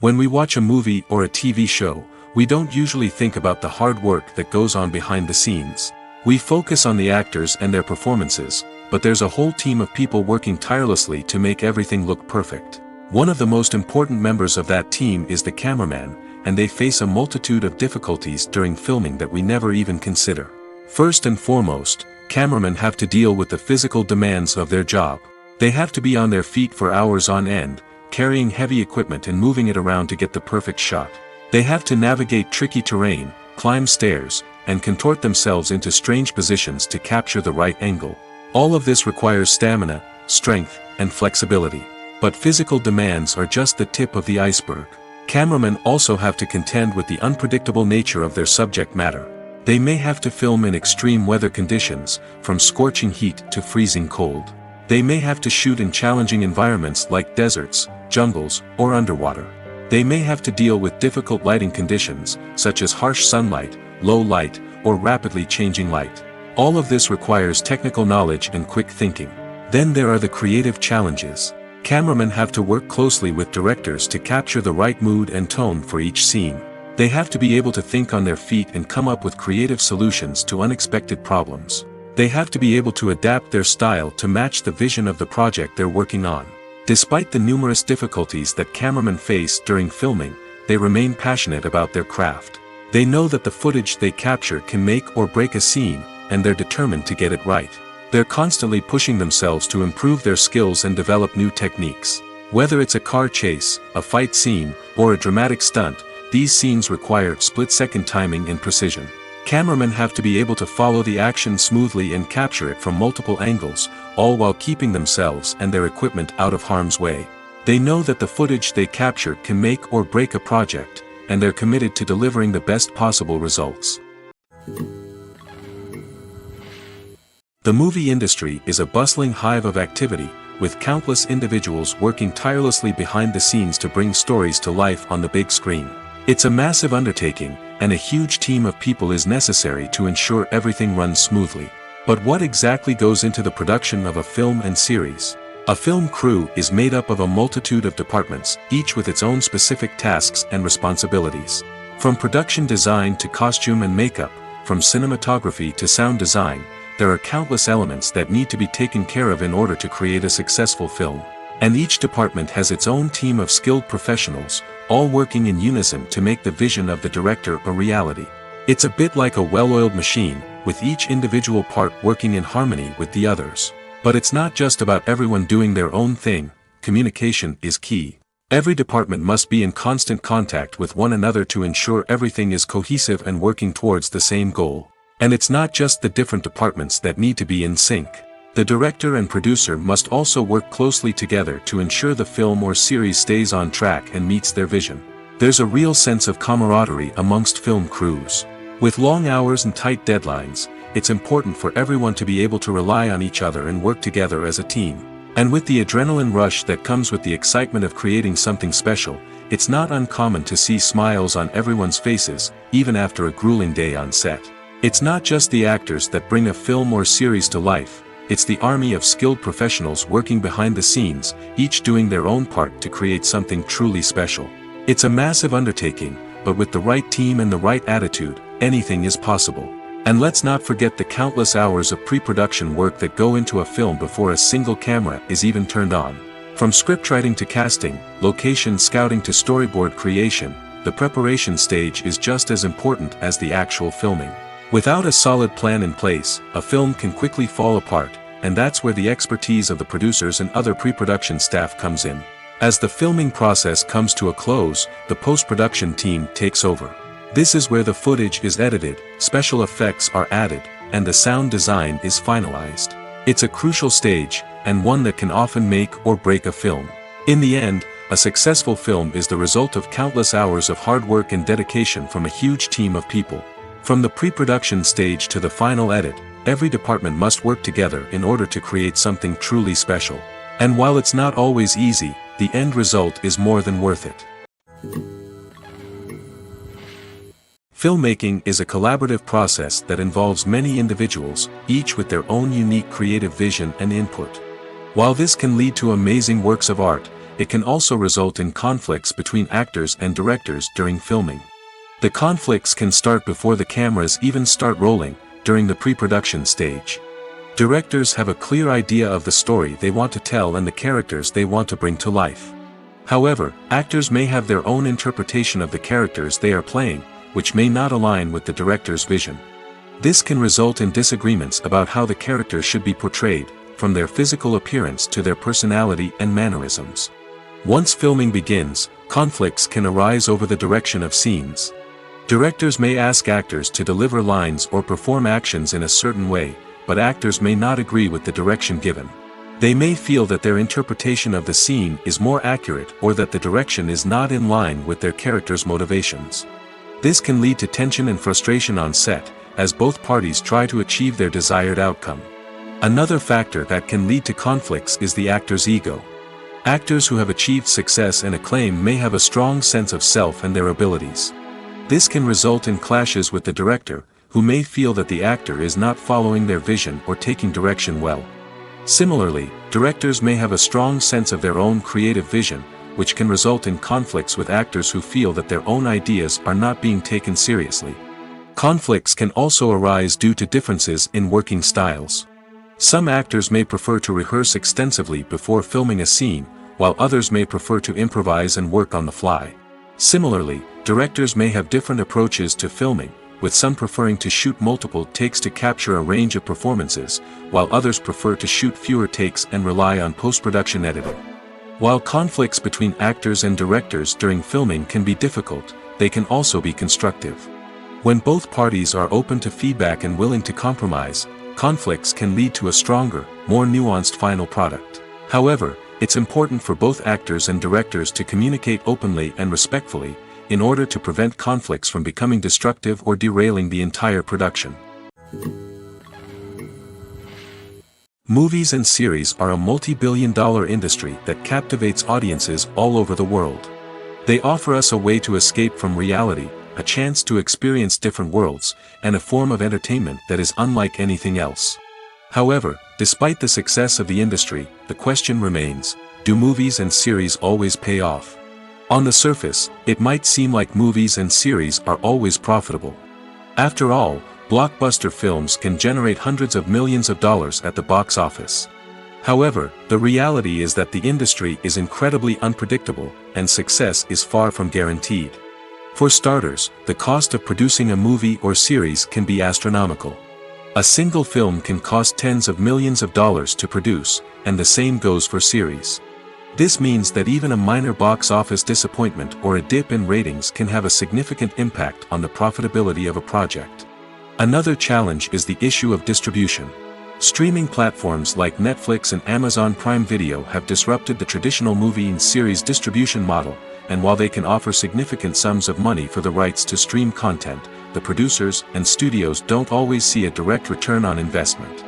When we watch a movie or a TV show, we don't usually think about the hard work that goes on behind the scenes. We focus on the actors and their performances, but there's a whole team of people working tirelessly to make everything look perfect. One of the most important members of that team is the cameraman, and they face a multitude of difficulties during filming that we never even consider. First and foremost, cameramen have to deal with the physical demands of their job. They have to be on their feet for hours on end, carrying heavy equipment and moving it around to get the perfect shot. They have to navigate tricky terrain, climb stairs, and contort themselves into strange positions to capture the right angle. All of this requires stamina, strength, and flexibility. But physical demands are just the tip of the iceberg. Cameramen also have to contend with the unpredictable nature of their subject matter. They may have to film in extreme weather conditions, from scorching heat to freezing cold. They may have to shoot in challenging environments like deserts, jungles, or underwater. They may have to deal with difficult lighting conditions, such as harsh sunlight, low light, or rapidly changing light. All of this requires technical knowledge and quick thinking. Then there are the creative challenges. Cameramen have to work closely with directors to capture the right mood and tone for each scene. They have to be able to think on their feet and come up with creative solutions to unexpected problems. They have to be able to adapt their style to match the vision of the project they're working on. Despite the numerous difficulties that cameramen face during filming, they remain passionate about their craft. They know that the footage they capture can make or break a scene, and they're determined to get it right. They're constantly pushing themselves to improve their skills and develop new techniques. Whether it's a car chase, a fight scene, or a dramatic stunt, these scenes require split-second timing and precision. Cameramen have to be able to follow the action smoothly and capture it from multiple angles, all while keeping themselves and their equipment out of harm's way. They know that the footage they capture can make or break a project, and they're committed to delivering the best possible results. The movie industry is a bustling hive of activity, with countless individuals working tirelessly behind the scenes to bring stories to life on the big screen. It's a massive undertaking, and a huge team of people is necessary to ensure everything runs smoothly. But what exactly goes into the production of a film and series? A film crew is made up of a multitude of departments, each with its own specific tasks and responsibilities. From production design to costume and makeup, from cinematography to sound design, there are countless elements that need to be taken care of in order to create a successful film. And each department has its own team of skilled professionals, all working in unison to make the vision of the director a reality. It's a bit like a well-oiled machine, with each individual part working in harmony with the others. But it's not just about everyone doing their own thing. Communication is key. Every department must be in constant contact with one another to ensure everything is cohesive and working towards the same goal. And it's not just the different departments that need to be in sync. The director and producer must also work closely together to ensure the film or series stays on track and meets their vision. There's a real sense of camaraderie amongst film crews. With long hours and tight deadlines, it's important for everyone to be able to rely on each other and work together as a team. And with the adrenaline rush that comes with the excitement of creating something special, it's not uncommon to see smiles on everyone's faces, even after a grueling day on set. It's not just the actors that bring a film or series to life, it's the army of skilled professionals working behind the scenes, each doing their own part to create something truly special. It's a massive undertaking, but with the right team and the right attitude, anything is possible. And let's not forget the countless hours of pre-production work that go into a film before a single camera is even turned on. From scriptwriting to casting, location scouting to storyboard creation, the preparation stage is just as important as the actual filming. Without a solid plan in place, a film can quickly fall apart, and that's where the expertise of the producers and other pre-production staff comes in. As the filming process comes to a close, the post-production team takes over. This is where the footage is edited, special effects are added, and the sound design is finalized. It's a crucial stage, and one that can often make or break a film. In the end, a successful film is the result of countless hours of hard work and dedication from a huge team of people. From the pre-production stage to the final edit, every department must work together in order to create something truly special. And while it's not always easy, the end result is more than worth it. Filmmaking is a collaborative process that involves many individuals, each with their own unique creative vision and input. While this can lead to amazing works of art, it can also result in conflicts between actors and directors during filming. The conflicts can start before the cameras even start rolling, during the pre-production stage. Directors have a clear idea of the story they want to tell and the characters they want to bring to life. However, actors may have their own interpretation of the characters they are playing, which may not align with the director's vision. This can result in disagreements about how the characters should be portrayed, from their physical appearance to their personality and mannerisms. Once filming begins, conflicts can arise over the direction of scenes. Directors may ask actors to deliver lines or perform actions in a certain way, but actors may not agree with the direction given. They may feel that their interpretation of the scene is more accurate or that the direction is not in line with their character's motivations. This can lead to tension and frustration on set, as both parties try to achieve their desired outcome. Another factor that can lead to conflicts is the actor's ego. Actors who have achieved success and acclaim may have a strong sense of self and their abilities. This can result in clashes with the director, who may feel that the actor is not following their vision or taking direction well. Similarly, directors may have a strong sense of their own creative vision, which can result in conflicts with actors who feel that their own ideas are not being taken seriously. Conflicts can also arise due to differences in working styles. Some actors may prefer to rehearse extensively before filming a scene, while others may prefer to improvise and work on the fly. Similarly, directors may have different approaches to filming, with some preferring to shoot multiple takes to capture a range of performances, while others prefer to shoot fewer takes and rely on post-production editing. While conflicts between actors and directors during filming can be difficult, they can also be constructive. When both parties are open to feedback and willing to compromise, conflicts can lead to a stronger, more nuanced final product. However, it's important for both actors and directors to communicate openly and respectfully, in order to prevent conflicts from becoming destructive or derailing the entire production. Movies and series are a multi-billion-dollar industry that captivates audiences all over the world. They offer us a way to escape from reality, a chance to experience different worlds, and a form of entertainment that is unlike anything else. However, despite the success of the industry, the question remains, do movies and series always pay off? On the surface, it might seem like movies and series are always profitable. After all, blockbuster films can generate hundreds of millions of dollars at the box office. However, the reality is that the industry is incredibly unpredictable, and success is far from guaranteed. For starters, the cost of producing a movie or series can be astronomical. A single film can cost tens of millions of dollars to produce, and the same goes for series. This means that even a minor box office disappointment or a dip in ratings can have a significant impact on the profitability of a project. Another challenge is the issue of distribution. Streaming platforms like Netflix and Amazon Prime Video have disrupted the traditional movie and series distribution model, and while they can offer significant sums of money for the rights to stream content, the producers and studios don't always see a direct return on investment.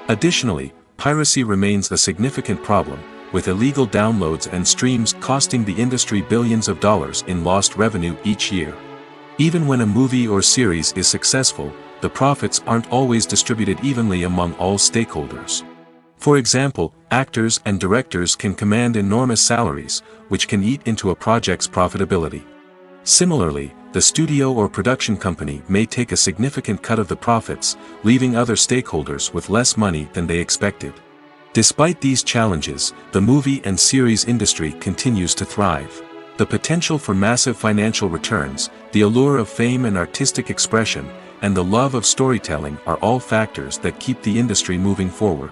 Additionally, piracy remains a significant problem, with illegal downloads and streams costing the industry billions of dollars in lost revenue each year. Even when a movie or series is successful, the profits aren't always distributed evenly among all stakeholders. For example, actors and directors can command enormous salaries, which can eat into a project's profitability. Similarly, the studio or production company may take a significant cut of the profits, leaving other stakeholders with less money than they expected. Despite these challenges, the movie and series industry continues to thrive. The potential for massive financial returns, the allure of fame and artistic expression, and the love of storytelling are all factors that keep the industry moving forward.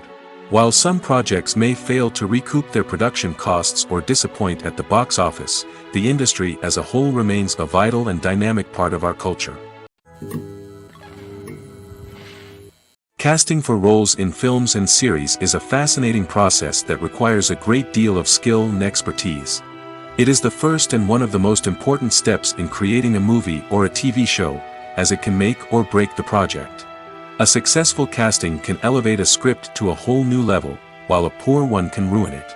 While some projects may fail to recoup their production costs or disappoint at the box office, the industry as a whole remains a vital and dynamic part of our culture. Casting for roles in films and series is a fascinating process that requires a great deal of skill and expertise. It is the first and one of the most important steps in creating a movie or a TV show, as it can make or break the project. A successful casting can elevate a script to a whole new level, while a poor one can ruin it.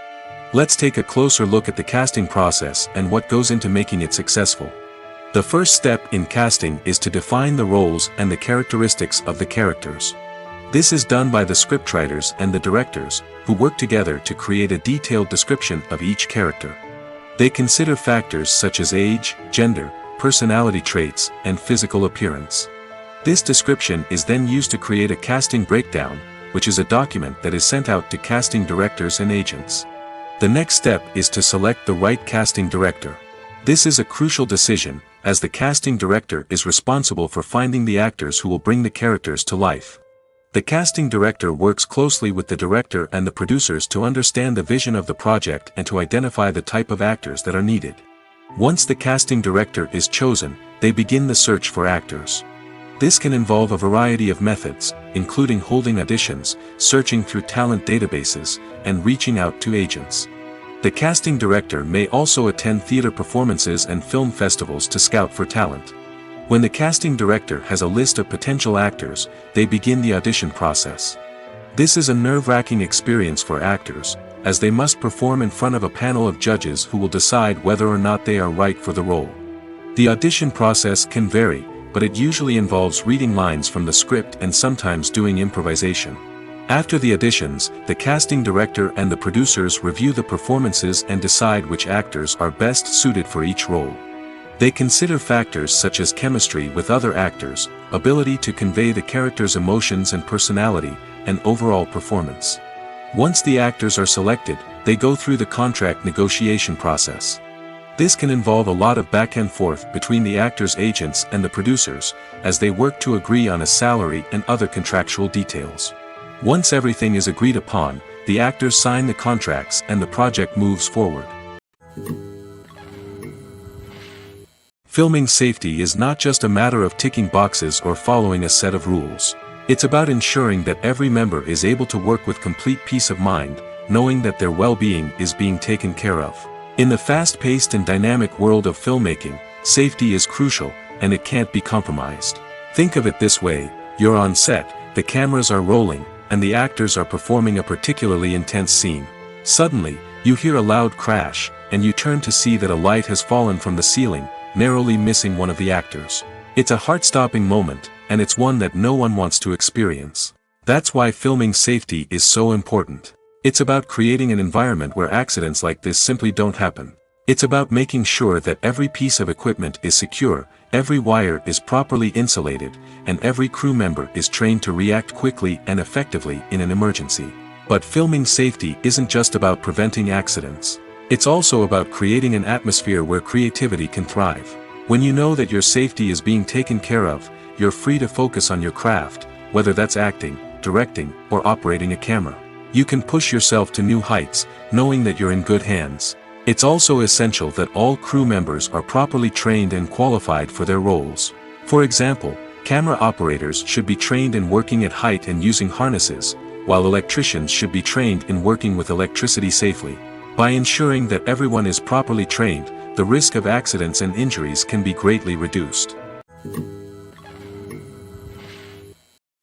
Let's take a closer look at the casting process and what goes into making it successful. The first step in casting is to define the roles and the characteristics of the characters. This is done by the scriptwriters and the directors, who work together to create a detailed description of each character. They consider factors such as age, gender, personality traits, and physical appearance. This description is then used to create a casting breakdown, which is a document that is sent out to casting directors and agents. The next step is to select the right casting director. This is a crucial decision, as the casting director is responsible for finding the actors who will bring the characters to life. The casting director works closely with the director and the producers to understand the vision of the project and to identify the type of actors that are needed. Once the casting director is chosen, they begin the search for actors. This can involve a variety of methods, including holding auditions, searching through talent databases, and reaching out to agents. The casting director may also attend theater performances and film festivals to scout for talent. When the casting director has a list of potential actors, they begin the audition process. This is a nerve-wracking experience for actors, as they must perform in front of a panel of judges who will decide whether or not they are right for the role. The audition process can vary, but it usually involves reading lines from the script and sometimes doing improvisation. After the auditions, the casting director and the producers review the performances and decide which actors are best suited for each role. They consider factors such as chemistry with other actors, ability to convey the character's emotions and personality, and overall performance. Once the actors are selected, they go through the contract negotiation process. This can involve a lot of back and forth between the actors' agents and the producers, as they work to agree on a salary and other contractual details. Once everything is agreed upon, the actors sign the contracts and the project moves forward. Filming safety is not just a matter of ticking boxes or following a set of rules. It's about ensuring that every member is able to work with complete peace of mind, knowing that their well-being is being taken care of. In the fast-paced and dynamic world of filmmaking, safety is crucial, and it can't be compromised. Think of it this way: you're on set, the cameras are rolling, and the actors are performing a particularly intense scene. Suddenly, you hear a loud crash, and you turn to see that a light has fallen from the ceiling, narrowly missing one of the actors. It's a heart-stopping moment, and it's one that no one wants to experience. That's why filming safety is so important. It's about creating an environment where accidents like this simply don't happen. It's about making sure that every piece of equipment is secure, Every wire is properly insulated, and every crew member is trained to react quickly and effectively in an emergency. But filming safety isn't just about preventing accidents. It's also about creating an atmosphere where creativity can thrive. When you know that your safety is being taken care of, you're free to focus on your craft, whether that's acting, directing, or operating a camera. You can push yourself to new heights, knowing that you're in good hands. It's also essential that all crew members are properly trained and qualified for their roles. For example, camera operators should be trained in working at height and using harnesses, while electricians should be trained in working with electricity safely. By ensuring that everyone is properly trained, the risk of accidents and injuries can be greatly reduced.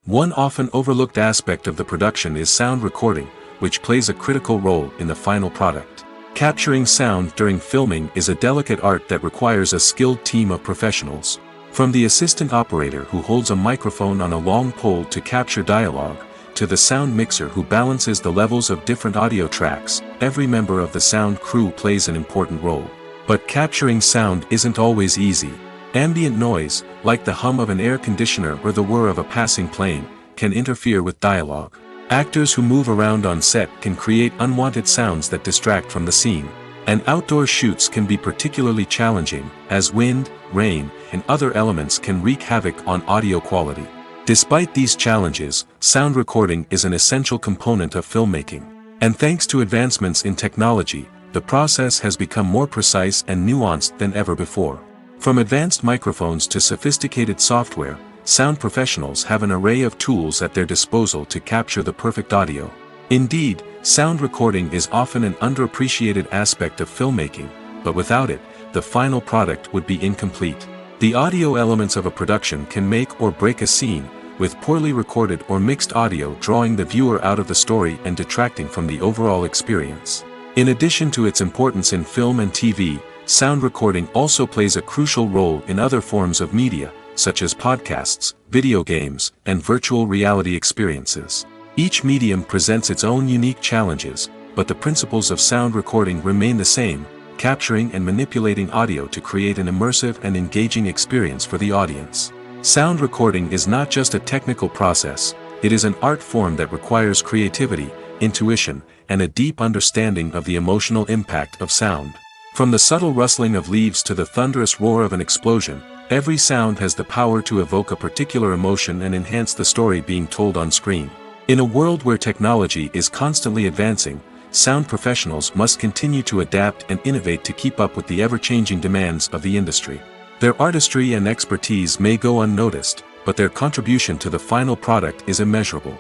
One often overlooked aspect of the production is sound recording, which plays a critical role in the final product. Capturing sound during filming is a delicate art that requires a skilled team of professionals. From the assistant operator who holds a microphone on a long pole to capture dialogue, to the sound mixer who balances the levels of different audio tracks, every member of the sound crew plays an important role. But capturing sound isn't always easy. Ambient noise, like the hum of an air conditioner or the whir of a passing plane, can interfere with dialogue. Actors who move around on set can create unwanted sounds that distract from the scene. And outdoor shoots can be particularly challenging, as wind, rain, and other elements can wreak havoc on audio quality. Despite these challenges, sound recording is an essential component of filmmaking. And thanks to advancements in technology, the process has become more precise and nuanced than ever before. From advanced microphones to sophisticated software, sound professionals have an array of tools at their disposal to capture the perfect audio. Indeed, sound recording is often an underappreciated aspect of filmmaking, but without it, the final product would be incomplete. The audio elements of a production can make or break a scene, with poorly recorded or mixed audio drawing the viewer out of the story and detracting from the overall experience. In addition to its importance in film and TV, sound recording also plays a crucial role in other forms of media, such as podcasts, video games, and virtual reality experiences. Each medium presents its own unique challenges, but the principles of sound recording remain the same, capturing and manipulating audio to create an immersive and engaging experience for the audience. Sound recording is not just a technical process, it is an art form that requires creativity, intuition, and a deep understanding of the emotional impact of sound. From the subtle rustling of leaves to the thunderous roar of an explosion, every sound has the power to evoke a particular emotion and enhance the story being told on screen. In a world where technology is constantly advancing, sound professionals must continue to adapt and innovate to keep up with the ever-changing demands of the industry. Their artistry and expertise may go unnoticed, but their contribution to the final product is immeasurable.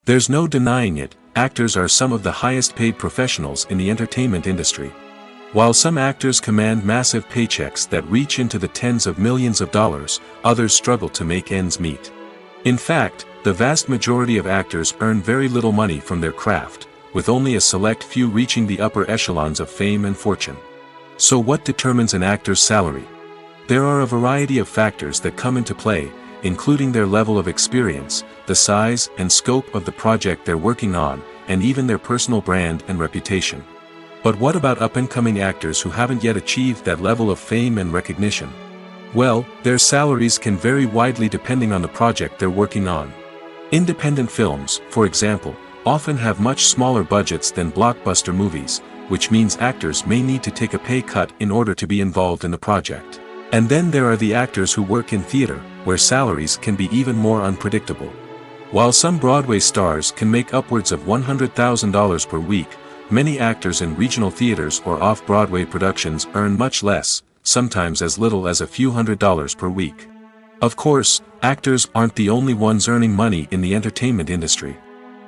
There's no denying it, actors are some of the highest-paid professionals in the entertainment industry. While some actors command massive paychecks that reach into the tens of millions of dollars, others struggle to make ends meet. In fact, the vast majority of actors earn very little money from their craft, with only a select few reaching the upper echelons of fame and fortune. So what determines an actor's salary? There are a variety of factors that come into play, including their level of experience, the size and scope of the project they're working on, and even their personal brand and reputation. But what about up-and-coming actors who haven't yet achieved that level of fame and recognition? Well, their salaries can vary widely depending on the project they're working on. Independent films, for example, often have much smaller budgets than blockbuster movies, which means actors may need to take a pay cut in order to be involved in the project. And then there are the actors who work in theater, where salaries can be even more unpredictable. While some Broadway stars can make upwards of $100,000 per week, many actors in regional theaters or off-Broadway productions earn much less, sometimes as little as a few $100s per week. Of course, actors aren't the only ones earning money in the entertainment industry.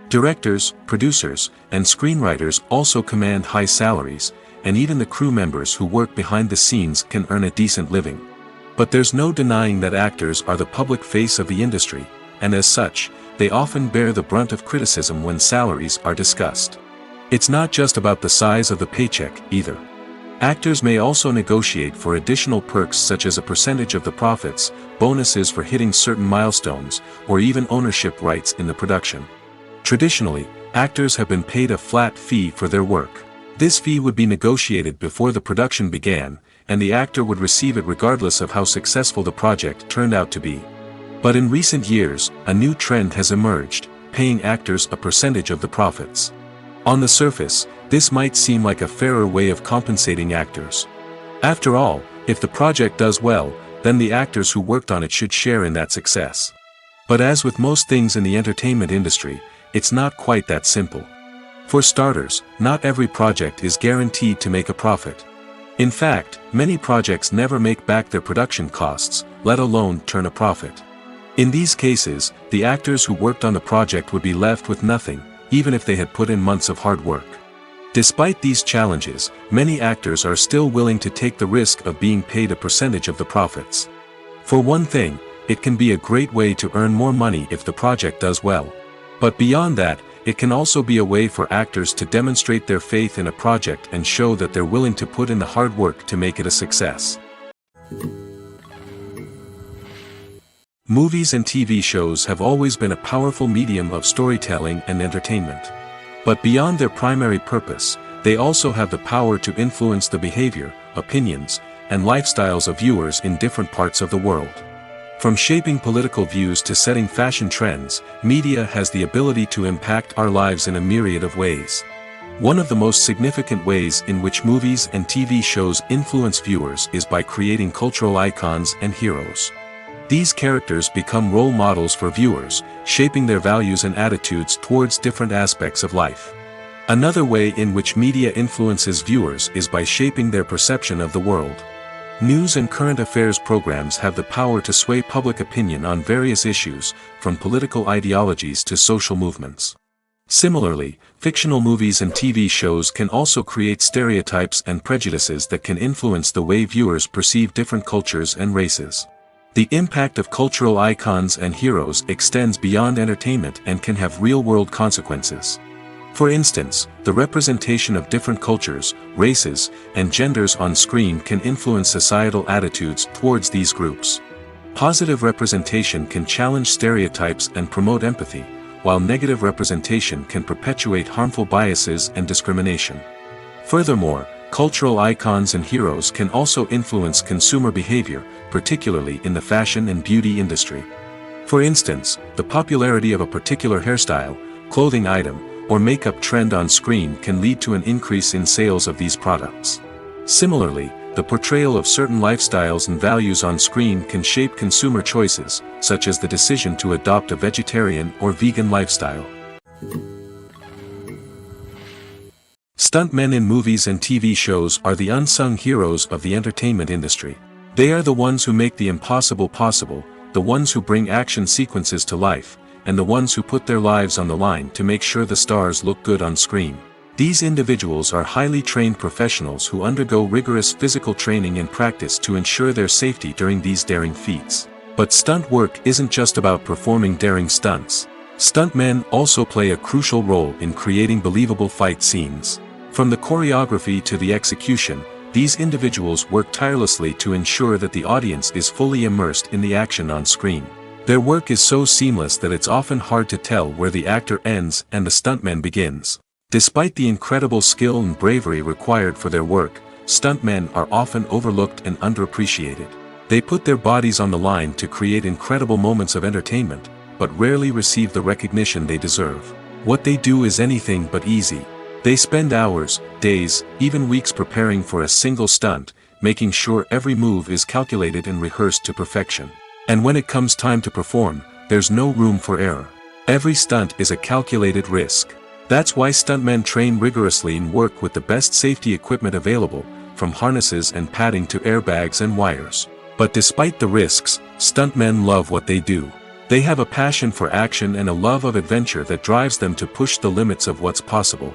Directors, producers, and screenwriters also command high salaries, and even the crew members who work behind the scenes can earn a decent living. But there's no denying that actors are the public face of the industry, and as such, they often bear the brunt of criticism when salaries are discussed. It's not just about the size of the paycheck, either. Actors may also negotiate for additional perks such as a percentage of the profits, bonuses for hitting certain milestones, or even ownership rights in the production. Traditionally, actors have been paid a flat fee for their work. This fee would be negotiated before the production began, and the actor would receive it regardless of how successful the project turned out to be. But in recent years, a new trend has emerged, paying actors a percentage of the profits. On the surface, this might seem like a fairer way of compensating actors. After all, if the project does well, then the actors who worked on it should share in that success. But as with most things in the entertainment industry, it's not quite that simple. For starters, not every project is guaranteed to make a profit. In fact, many projects never make back their production costs, let alone turn a profit. In these cases, the actors who worked on the project would be left with nothing, even if they had put in months of hard work. Despite these challenges, many actors are still willing to take the risk of being paid a percentage of the profits. For one thing, it can be a great way to earn more money if the project does well. But beyond that, it can also be a way for actors to demonstrate their faith in a project and show that they're willing to put in the hard work to make it a success. Movies and TV shows have always been a powerful medium of storytelling and entertainment. But beyond their primary purpose, they also have the power to influence the behavior, opinions, and lifestyles of viewers in different parts of the world. From shaping political views to setting fashion trends, media has the ability to impact our lives in a myriad of ways. One of the most significant ways in which movies and TV shows influence viewers is by creating cultural icons and heroes. These characters become role models for viewers, shaping their values and attitudes towards different aspects of life. Another way in which media influences viewers is by shaping their perception of the world. News and current affairs programs have the power to sway public opinion on various issues, from political ideologies to social movements. Similarly, fictional movies and TV shows can also create stereotypes and prejudices that can influence the way viewers perceive different cultures and races. The impact of cultural icons and heroes extends beyond entertainment and can have real-world consequences. For instance, the representation of different cultures, races, and genders on screen can influence societal attitudes towards these groups. Positive representation can challenge stereotypes and promote empathy, while negative representation can perpetuate harmful biases and discrimination. Furthermore, cultural icons and heroes can also influence consumer behavior, particularly in the fashion and beauty industry. For instance, the popularity of a particular hairstyle, clothing item, or makeup trend on screen can lead to an increase in sales of these products. Similarly, the portrayal of certain lifestyles and values on screen can shape consumer choices, such as the decision to adopt a vegetarian or vegan lifestyle. Stuntmen in movies and TV shows are the unsung heroes of the entertainment industry. They are the ones who make the impossible possible, the ones who bring action sequences to life, and the ones who put their lives on the line to make sure the stars look good on screen. These individuals are highly trained professionals who undergo rigorous physical training and practice to ensure their safety during these daring feats. But stunt work isn't just about performing daring stunts. Stuntmen also play a crucial role in creating believable fight scenes. From the choreography to the execution, these individuals work tirelessly to ensure that the audience is fully immersed in the action on screen. Their work is so seamless that it's often hard to tell where the actor ends and the stuntman begins. Despite the incredible skill and bravery required for their work, stuntmen are often overlooked and underappreciated. They put their bodies on the line to create incredible moments of entertainment, but rarely receive the recognition they deserve. What they do is anything but easy. They spend hours, days, even weeks preparing for a single stunt, making sure every move is calculated and rehearsed to perfection. And when it comes time to perform, there's no room for error. Every stunt is a calculated risk. That's why stuntmen train rigorously and work with the best safety equipment available, from harnesses and padding to airbags and wires. But despite the risks, stuntmen love what they do. They have a passion for action and a love of adventure that drives them to push the limits of what's possible.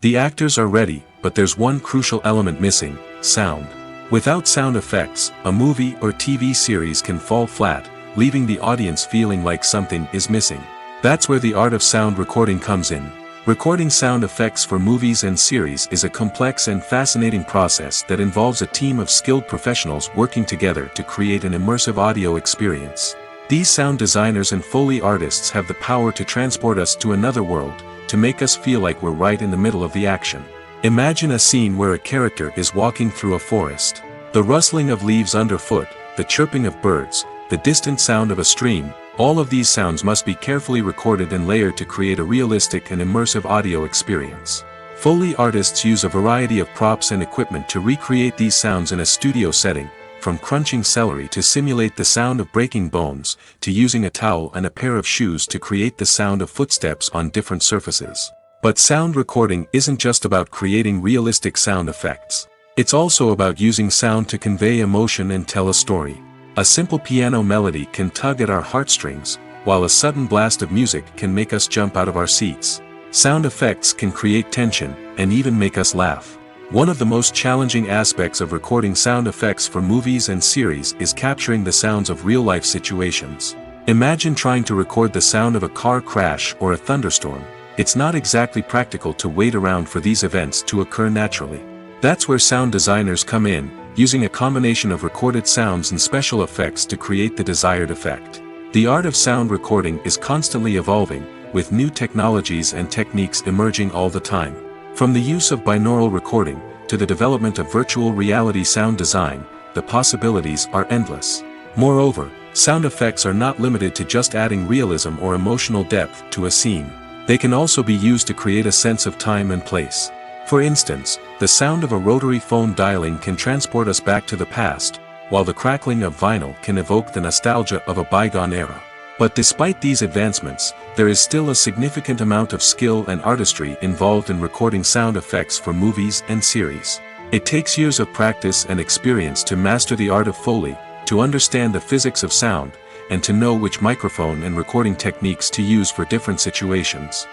The actors are ready, but there's one crucial element missing: sound. Without sound effects, a movie or TV series can fall flat, leaving the audience feeling like something is missing. That's where the art of sound recording comes in. Recording sound effects for movies and series is a complex and fascinating process that involves a team of skilled professionals working together to create an immersive audio experience. These sound designers and Foley artists have the power to transport us to another world, to make us feel like we're right in the middle of the action. Imagine a scene where a character is walking through a forest. The rustling of leaves underfoot, the chirping of birds, the distant sound of a stream, all of these sounds must be carefully recorded and layered to create a realistic and immersive audio experience. Foley artists use a variety of props and equipment to recreate these sounds in a studio setting, from crunching celery to simulate the sound of breaking bones, to using a towel and a pair of shoes to create the sound of footsteps on different surfaces. But sound recording isn't just about creating realistic sound effects. It's also about using sound to convey emotion and tell a story. A simple piano melody can tug at our heartstrings, while a sudden blast of music can make us jump out of our seats. Sound effects can create tension, and even make us laugh. One of the most challenging aspects of recording sound effects for movies and series is capturing the sounds of real-life situations. Imagine trying to record the sound of a car crash or a thunderstorm. It's not exactly practical to wait around for these events to occur naturally. That's where sound designers come in, using a combination of recorded sounds and special effects to create the desired effect. The art of sound recording is constantly evolving, with new technologies and techniques emerging all the time. From the use of binaural recording, to the development of virtual reality sound design, the possibilities are endless. Moreover, sound effects are not limited to just adding realism or emotional depth to a scene. They can also be used to create a sense of time and place. For instance, the sound of a rotary phone dialing can transport us back to the past, while the crackling of vinyl can evoke the nostalgia of a bygone era. But despite these advancements, there is still a significant amount of skill and artistry involved in recording sound effects for movies and series. It takes years of practice and experience to master the art of Foley, to understand the physics of sound, and to know which microphone and recording techniques to use for different situations.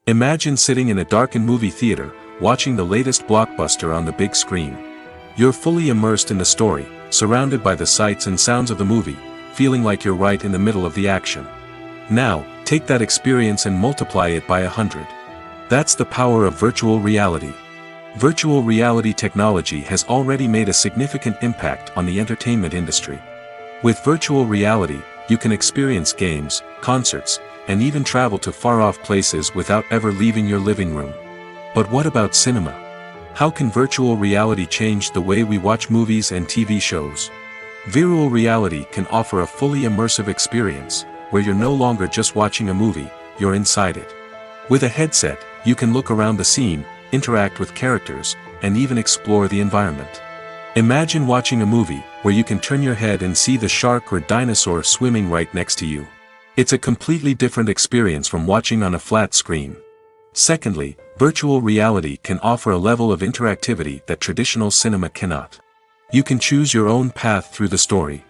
Imagine sitting in a darkened movie theater, watching the latest blockbuster on the big screen. You're fully immersed in the story, surrounded by the sights and sounds of the movie, feeling like you're right in the middle of the action. Now, take that experience and multiply it by 100. That's the power of virtual reality. Virtual reality technology has already made a significant impact on the entertainment industry. With virtual reality, you can experience games, concerts, and even travel to far-off places without ever leaving your living room. But what about cinema? How can virtual reality change the way we watch movies and TV shows? Virtual reality can offer a fully immersive experience, where you're no longer just watching a movie, you're inside it. With a headset, you can look around the scene, interact with characters, and even explore the environment. Imagine watching a movie where you can turn your head and see the shark or dinosaur swimming right next to you. It's a completely different experience from watching on a flat screen. Secondly, virtual reality can offer a level of interactivity that traditional cinema cannot. You can choose your own path through the story.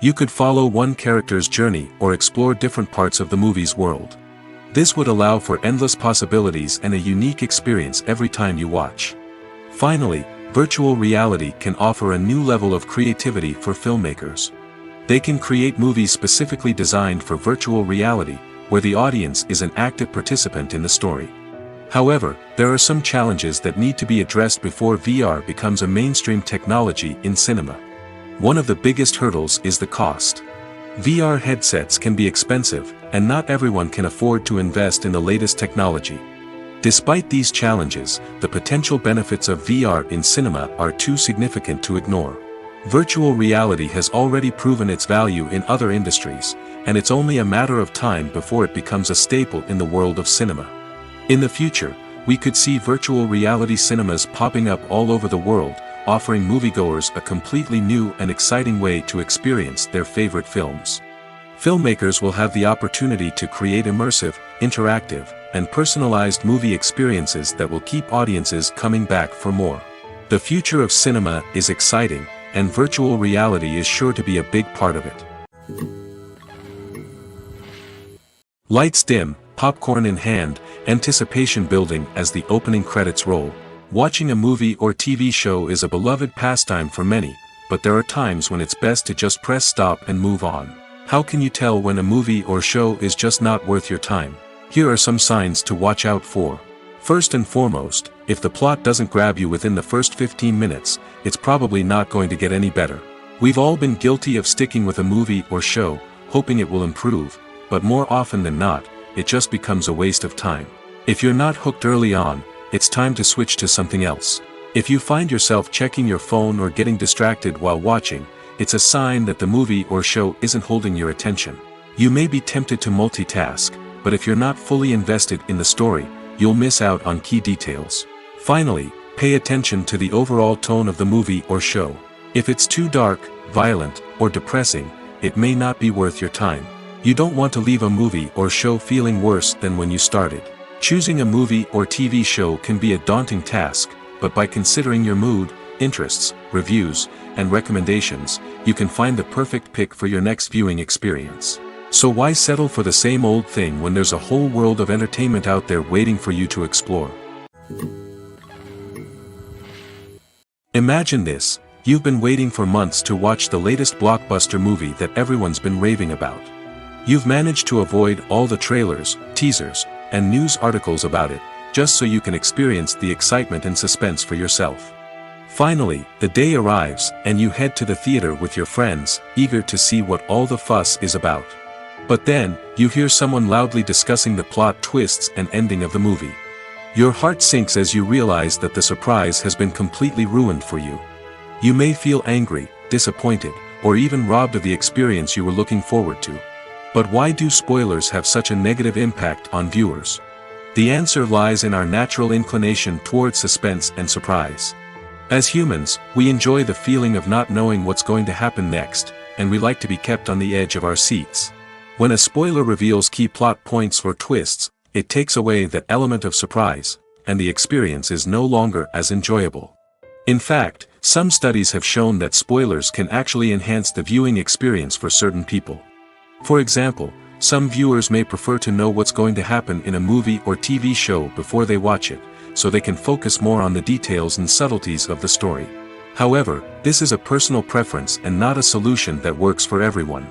You could follow one character's journey or explore different parts of the movie's world. This would allow for endless possibilities and a unique experience every time you watch. Finally, virtual reality can offer a new level of creativity for filmmakers. They can create movies specifically designed for virtual reality, where the audience is an active participant in the story. However, there are some challenges that need to be addressed before VR becomes a mainstream technology in cinema. One of the biggest hurdles is the cost. VR headsets can be expensive, and not everyone can afford to invest in the latest technology. Despite these challenges, the potential benefits of VR in cinema are too significant to ignore. Virtual reality has already proven its value in other industries, and it's only a matter of time before it becomes a staple in the world of cinema. In the future, we could see virtual reality cinemas popping up all over the world, offering moviegoers a completely new and exciting way to experience their favorite films. Filmmakers will have the opportunity to create immersive, interactive, and personalized movie experiences that will keep audiences coming back for more. The future of cinema is exciting, and virtual reality is sure to be a big part of it. Lights dim, popcorn in hand, anticipation building as the opening credits roll. Watching a movie or TV show is a beloved pastime for many, but there are times when it's best to just press stop and move on. How can you tell when a movie or show is just not worth your time? Here are some signs to watch out for. First and foremost, if the plot doesn't grab you within the first 15 minutes, it's probably not going to get any better. We've all been guilty of sticking with a movie or show, hoping it will improve, but more often than not, it just becomes a waste of time. If you're not hooked early on, it's time to switch to something else. If you find yourself checking your phone or getting distracted while watching, it's a sign that the movie or show isn't holding your attention. You may be tempted to multitask, but if you're not fully invested in the story, you'll miss out on key details. Finally, pay attention to the overall tone of the movie or show. If it's too dark, violent, or depressing, it may not be worth your time. You don't want to leave a movie or show feeling worse than when you started. Choosing a movie or TV show can be a daunting task, but by considering your mood, interests, reviews, and recommendations, you can find the perfect pick for your next viewing experience. So why settle for the same old thing when there's a whole world of entertainment out there waiting for you to explore? Imagine this: you've been waiting for months to watch the latest blockbuster movie that everyone's been raving about. You've managed to avoid all the trailers, teasers, and news articles about it, just so you can experience the excitement and suspense for yourself. Finally, the day arrives, and you head to the theater with your friends, eager to see what all the fuss is about. But then, you hear someone loudly discussing the plot twists and ending of the movie. Your heart sinks as you realize that the surprise has been completely ruined for you. You may feel angry, disappointed, or even robbed of the experience you were looking forward to. But why do spoilers have such a negative impact on viewers? The answer lies in our natural inclination toward suspense and surprise. As humans, we enjoy the feeling of not knowing what's going to happen next, and we like to be kept on the edge of our seats. When a spoiler reveals key plot points or twists, it takes away that element of surprise, and the experience is no longer as enjoyable. In fact, some studies have shown that spoilers can actually enhance the viewing experience for certain people. For example, some viewers may prefer to know what's going to happen in a movie or TV show before they watch it, so they can focus more on the details and subtleties of the story. However, this is a personal preference and not a solution that works for everyone.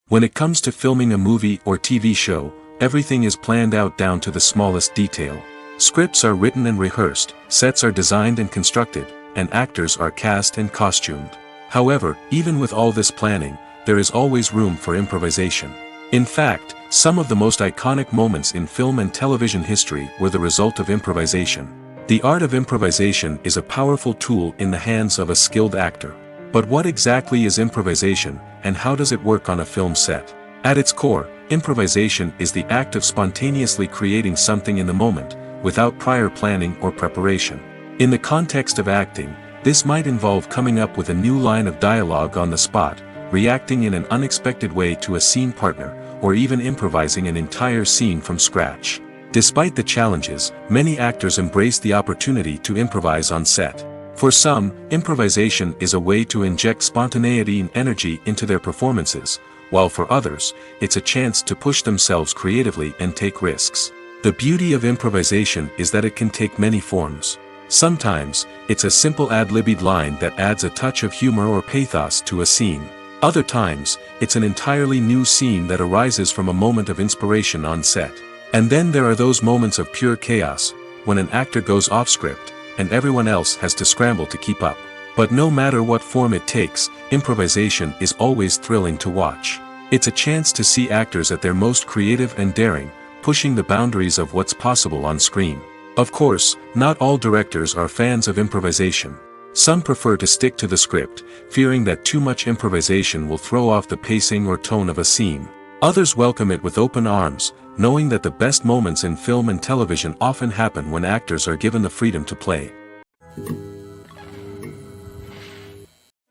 When it comes to filming a movie or TV show, everything is planned out down to the smallest detail. Scripts are written and rehearsed, sets are designed and constructed, and actors are cast and costumed. However, even with all this planning, there is always room for improvisation. In fact, some of the most iconic moments in film and television history were the result of improvisation. The art of improvisation is a powerful tool in the hands of a skilled actor. But what exactly is improvisation, and how does it work on a film set? At its core, improvisation is the act of spontaneously creating something in the moment, without prior planning or preparation. In the context of acting, this might involve coming up with a new line of dialogue on the spot, reacting in an unexpected way to a scene partner, or even improvising an entire scene from scratch. Despite the challenges, many actors embrace the opportunity to improvise on set. For some, improvisation is a way to inject spontaneity and energy into their performances, while for others, it's a chance to push themselves creatively and take risks. The beauty of improvisation is that it can take many forms. Sometimes, it's a simple ad-libbed line that adds a touch of humor or pathos to a scene. Other times, it's an entirely new scene that arises from a moment of inspiration on set. And then there are those moments of pure chaos, when an actor goes off script, and everyone else has to scramble to keep up. But no matter what form it takes, improvisation is always thrilling to watch. It's a chance to see actors at their most creative and daring, pushing the boundaries of what's possible on screen. Of course, not all directors are fans of improvisation. Some prefer to stick to the script, fearing that too much improvisation will throw off the pacing or tone of a scene. Others welcome it with open arms, knowing that the best moments in film and television often happen when actors are given the freedom to play.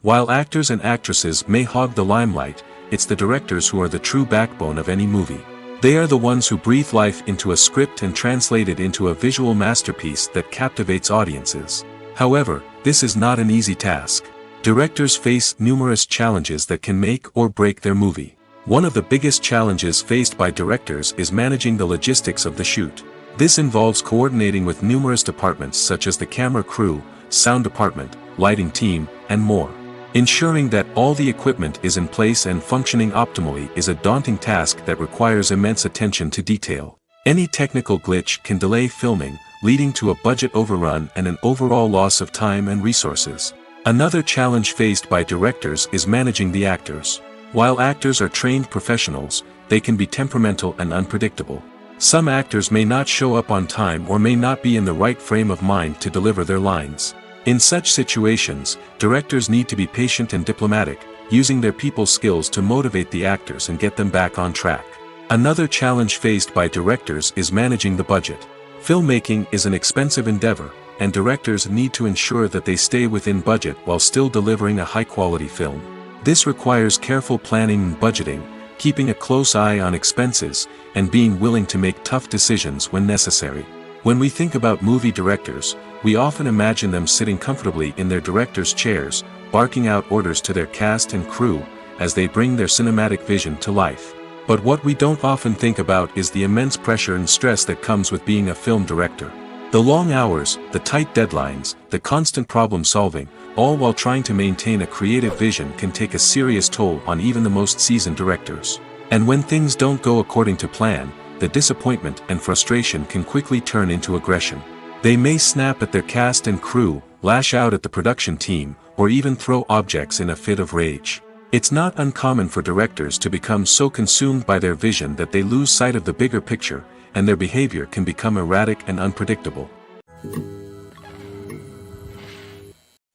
While actors and actresses may hog the limelight, it's the directors who are the true backbone of any movie. They are the ones who breathe life into a script and translate it into a visual masterpiece that captivates audiences. However, this is not an easy task. Directors face numerous challenges that can make or break their movie. One of the biggest challenges faced by directors is managing the logistics of the shoot. This involves coordinating with numerous departments such as the camera crew, sound department, lighting team, and more. Ensuring that all the equipment is in place and functioning optimally is a daunting task that requires immense attention to detail. Any technical glitch can delay filming, leading to a budget overrun and an overall loss of time and resources. Another challenge faced by directors is managing the actors. While actors are trained professionals, they can be temperamental and unpredictable. Some actors may not show up on time or may not be in the right frame of mind to deliver their lines. In such situations, directors need to be patient and diplomatic, using their people skills to motivate the actors and get them back on track. Another challenge faced by directors is managing the budget. Filmmaking is an expensive endeavor, and directors need to ensure that they stay within budget while still delivering a high-quality film. This requires careful planning and budgeting, keeping a close eye on expenses, and being willing to make tough decisions when necessary. When we think about movie directors, we often imagine them sitting comfortably in their director's chairs, barking out orders to their cast and crew, as they bring their cinematic vision to life. But what we don't often think about is the immense pressure and stress that comes with being a film director. The long hours, the tight deadlines, the constant problem solving, all while trying to maintain a creative vision can take a serious toll on even the most seasoned directors. And when things don't go according to plan, the disappointment and frustration can quickly turn into aggression. They may snap at their cast and crew, lash out at the production team, or even throw objects in a fit of rage. It's not uncommon for directors to become so consumed by their vision that they lose sight of the bigger picture, and their behavior can become erratic and unpredictable.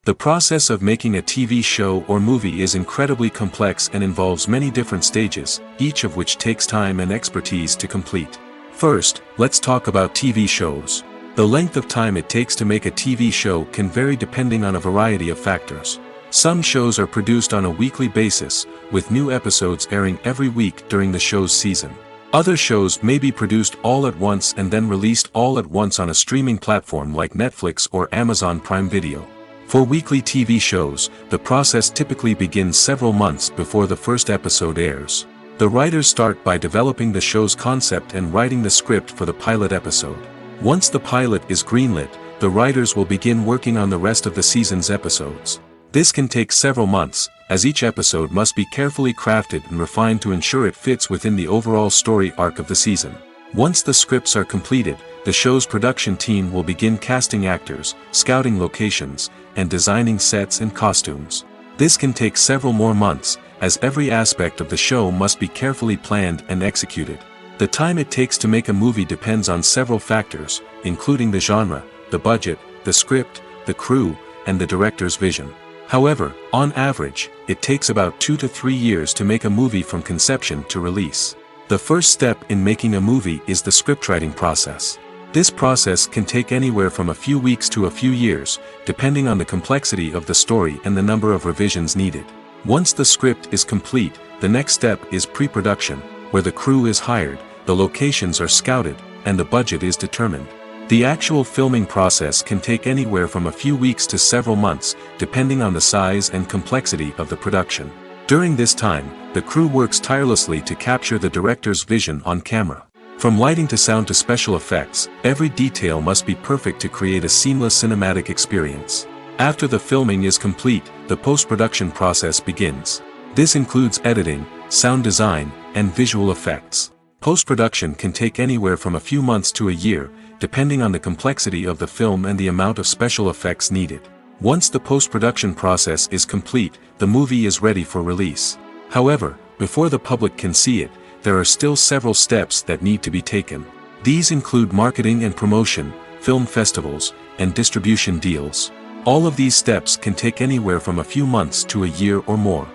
The process of making a TV show or movie is incredibly complex and involves many different stages, each of which takes time and expertise to complete. First, let's talk about TV shows. The length of time it takes to make a TV show can vary depending on a variety of factors. Some shows are produced on a weekly basis, with new episodes airing every week during the show's season. Other shows may be produced all at once and then released all at once on a streaming platform like Netflix or Amazon Prime Video. For weekly TV shows, the process typically begins several months before the first episode airs. The writers start by developing the show's concept and writing the script for the pilot episode. Once the pilot is greenlit, the writers will begin working on the rest of the season's episodes. This can take several months, as each episode must be carefully crafted and refined to ensure it fits within the overall story arc of the season. Once the scripts are completed, the show's production team will begin casting actors, scouting locations, and designing sets and costumes. This can take several more months, as every aspect of the show must be carefully planned and executed. The time it takes to make a movie depends on several factors, including the genre, the budget, the script, the crew, and the director's vision. However, on average, it takes about 2 to 3 years to make a movie from conception to release. The first step in making a movie is the scriptwriting process. This process can take anywhere from a few weeks to a few years, depending on the complexity of the story and the number of revisions needed. Once the script is complete, the next step is pre-production, where the crew is hired, the locations are scouted, and the budget is determined. The actual filming process can take anywhere from a few weeks to several months, depending on the size and complexity of the production. During this time, the crew works tirelessly to capture the director's vision on camera. From lighting to sound to special effects, every detail must be perfect to create a seamless cinematic experience. After the filming is complete, the post-production process begins. This includes editing, sound design, and visual effects. Post-production can take anywhere from a few months to a year, depending on the complexity of the film and the amount of special effects needed. Once the post-production process is complete, the movie is ready for release. However, before the public can see it, there are still several steps that need to be taken. These include marketing and promotion, film festivals, and distribution deals. All of these steps can take anywhere from a few months to a year or more.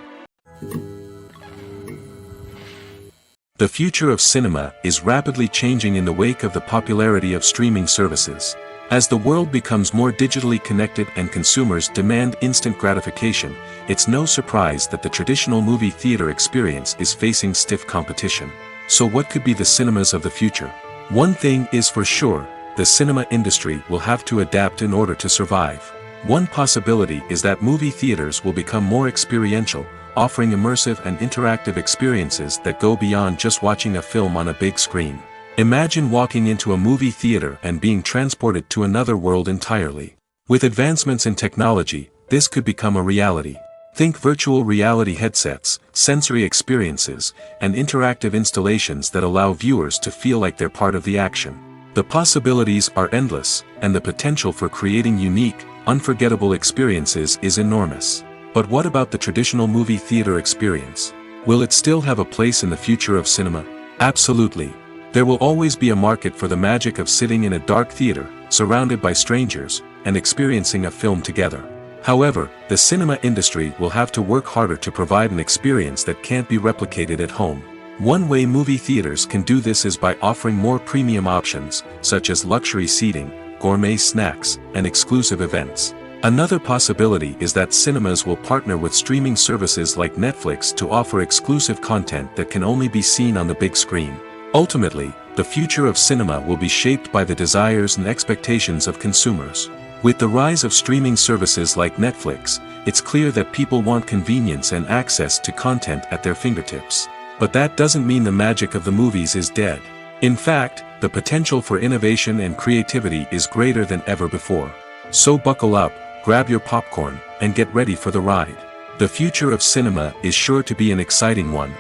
The future of cinema is rapidly changing in the wake of the popularity of streaming services. As the world becomes more digitally connected and consumers demand instant gratification, it's no surprise that the traditional movie theater experience is facing stiff competition. So what could be the cinemas of the future? One thing is for sure, the cinema industry will have to adapt in order to survive. One possibility is that movie theaters will become more experiential, offering immersive and interactive experiences that go beyond just watching a film on a big screen. Imagine walking into a movie theater and being transported to another world entirely. With advancements in technology, this could become a reality. Think virtual reality headsets, sensory experiences, and interactive installations that allow viewers to feel like they're part of the action. The possibilities are endless, and the potential for creating unique, unforgettable experiences is enormous. But what about the traditional movie theater experience? Will it still have a place in the future of cinema? Absolutely. There will always be a market for the magic of sitting in a dark theater, surrounded by strangers, and experiencing a film together. However, the cinema industry will have to work harder to provide an experience that can't be replicated at home. One way movie theaters can do this is by offering more premium options, such as luxury seating, gourmet snacks, and exclusive events. Another possibility is that cinemas will partner with streaming services like Netflix to offer exclusive content that can only be seen on the big screen. Ultimately, the future of cinema will be shaped by the desires and expectations of consumers. With the rise of streaming services like Netflix, it's clear that people want convenience and access to content at their fingertips. But that doesn't mean the magic of the movies is dead. In fact, the potential for innovation and creativity is greater than ever before. So buckle up, grab your popcorn, and get ready for the ride. The future of cinema is sure to be an exciting one.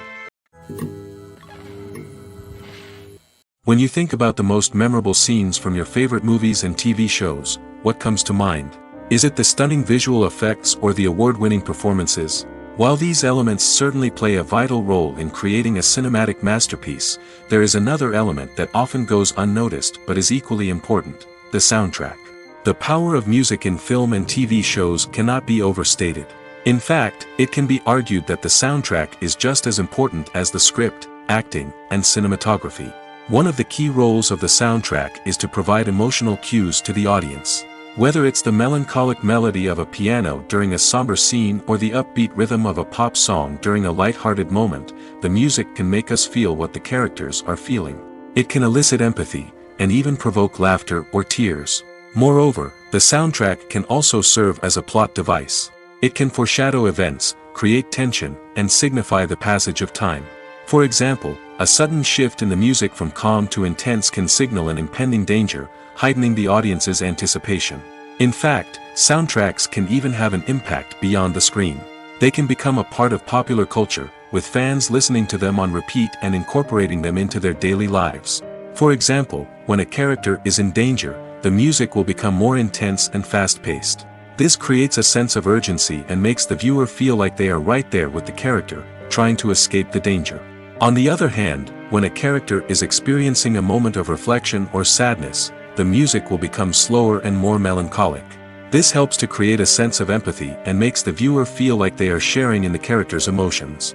When you think about the most memorable scenes from your favorite movies and TV shows, what comes to mind? Is it the stunning visual effects or the award-winning performances? While these elements certainly play a vital role in creating a cinematic masterpiece, there is another element that often goes unnoticed but is equally important: the soundtrack. The power of music in film and TV shows cannot be overstated. In fact, it can be argued that the soundtrack is just as important as the script, acting, and cinematography. One of the key roles of the soundtrack is to provide emotional cues to the audience. Whether it's the melancholic melody of a piano during a somber scene or the upbeat rhythm of a pop song during a light-hearted moment, the music can make us feel what the characters are feeling. It can elicit empathy, and even provoke laughter or tears. Moreover, the soundtrack can also serve as a plot device. It can foreshadow events, create tension, and signify the passage of time. For example, a sudden shift in the music from calm to intense can signal an impending danger, heightening the audience's anticipation. In fact, soundtracks can even have an impact beyond the screen. They can become a part of popular culture, with fans listening to them on repeat and incorporating them into their daily lives. For example, when a character is in danger, the music will become more intense and fast-paced. This creates a sense of urgency and makes the viewer feel like they are right there with the character, trying to escape the danger. On the other hand, when a character is experiencing a moment of reflection or sadness, the music will become slower and more melancholic. This helps to create a sense of empathy and makes the viewer feel like they are sharing in the character's emotions.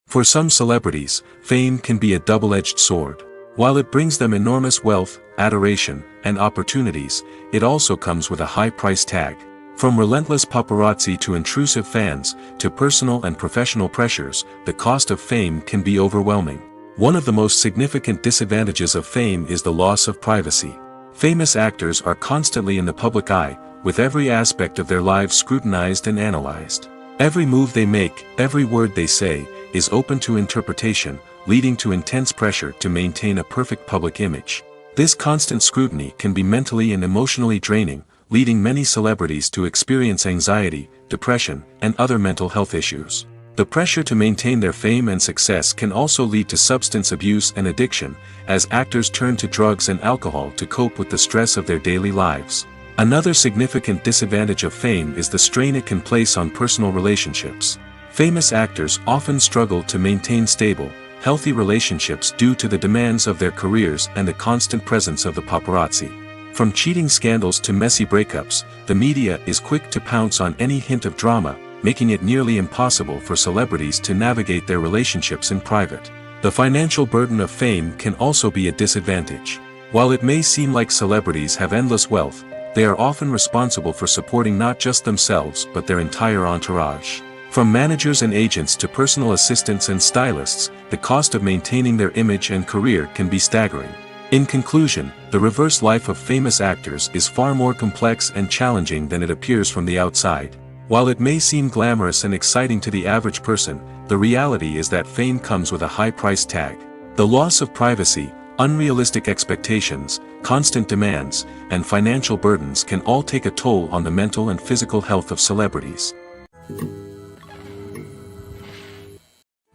For some celebrities, fame can be a double-edged sword. While it brings them enormous wealth, adoration, and opportunities, it also comes with a high price tag. From relentless paparazzi to intrusive fans, to personal and professional pressures, the cost of fame can be overwhelming. One of the most significant disadvantages of fame is the loss of privacy. Famous actors are constantly in the public eye, with every aspect of their lives scrutinized and analyzed. Every move they make, every word they say, is open to interpretation, leading to intense pressure to maintain a perfect public image. This constant scrutiny can be mentally and emotionally draining, leading many celebrities to experience anxiety, depression, and other mental health issues. The pressure to maintain their fame and success can also lead to substance abuse and addiction, as actors turn to drugs and alcohol to cope with the stress of their daily lives. Another significant disadvantage of fame is the strain it can place on personal relationships. Famous actors often struggle to maintain stable, healthy relationships due to the demands of their careers and the constant presence of the paparazzi. From cheating scandals to messy breakups, the media is quick to pounce on any hint of drama, making it nearly impossible for celebrities to navigate their relationships in private. The financial burden of fame can also be a disadvantage. While it may seem like celebrities have endless wealth, they are often responsible for supporting not just themselves but their entire entourage. From managers and agents to personal assistants and stylists, the cost of maintaining their image and career can be staggering. In conclusion, the reverse life of famous actors is far more complex and challenging than it appears from the outside. While it may seem glamorous and exciting to the average person, the reality is that fame comes with a high price tag. The loss of privacy, unrealistic expectations, constant demands, and financial burdens can all take a toll on the mental and physical health of celebrities.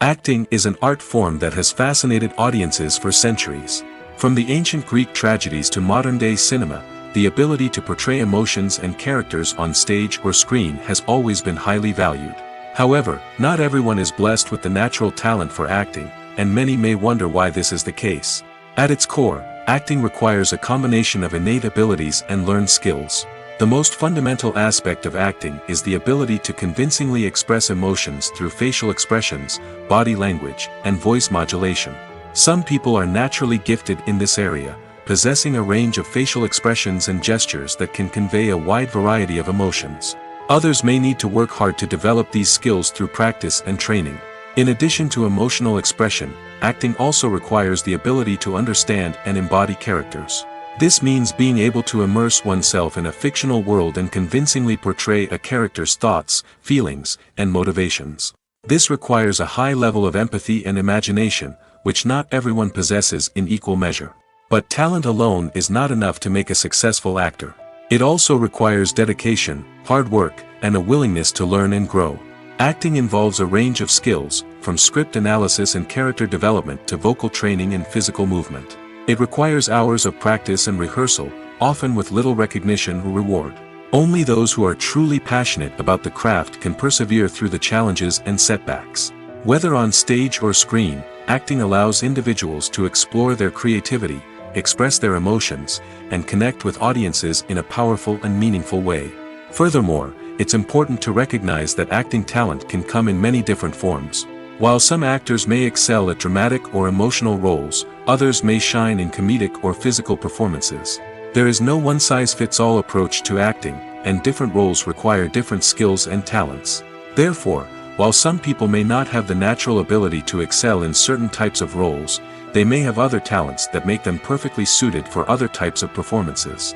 Acting is an art form that has fascinated audiences for centuries. From the ancient Greek tragedies to modern-day cinema, the ability to portray emotions and characters on stage or screen has always been highly valued. However, not everyone is blessed with the natural talent for acting, and many may wonder why this is the case. At its core, acting requires a combination of innate abilities and learned skills. The most fundamental aspect of acting is the ability to convincingly express emotions through facial expressions, body language, and voice modulation. Some people are naturally gifted in this area, possessing a range of facial expressions and gestures that can convey a wide variety of emotions. Others may need to work hard to develop these skills through practice and training. In addition to emotional expression, acting also requires the ability to understand and embody characters. This means being able to immerse oneself in a fictional world and convincingly portray a character's thoughts, feelings, and motivations. This requires a high level of empathy and imagination, which not everyone possesses in equal measure. But talent alone is not enough to make a successful actor. It also requires dedication, hard work, and a willingness to learn and grow. Acting involves a range of skills, from script analysis and character development to vocal training and physical movement. It requires hours of practice and rehearsal, often with little recognition or reward. Only those who are truly passionate about the craft can persevere through the challenges and setbacks. Whether on stage or screen, acting allows individuals to explore their creativity, express their emotions, and connect with audiences in a powerful and meaningful way. Furthermore, it's important to recognize that acting talent can come in many different forms. While some actors may excel at dramatic or emotional roles, others may shine in comedic or physical performances. There is no one-size-fits-all approach to acting, and different roles require different skills and talents. Therefore, while some people may not have the natural ability to excel in certain types of roles, they may have other talents that make them perfectly suited for other types of performances.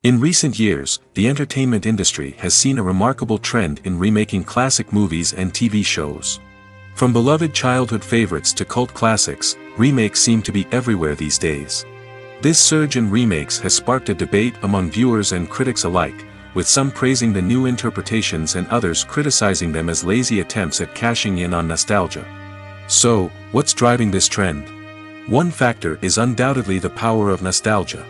In recent years, the entertainment industry has seen a remarkable trend in remaking classic movies and TV shows. From beloved childhood favorites to cult classics, remakes seem to be everywhere these days. This surge in remakes has sparked a debate among viewers and critics alike, with some praising the new interpretations and others criticizing them as lazy attempts at cashing in on nostalgia. So, what's driving this trend? One factor is undoubtedly the power of nostalgia.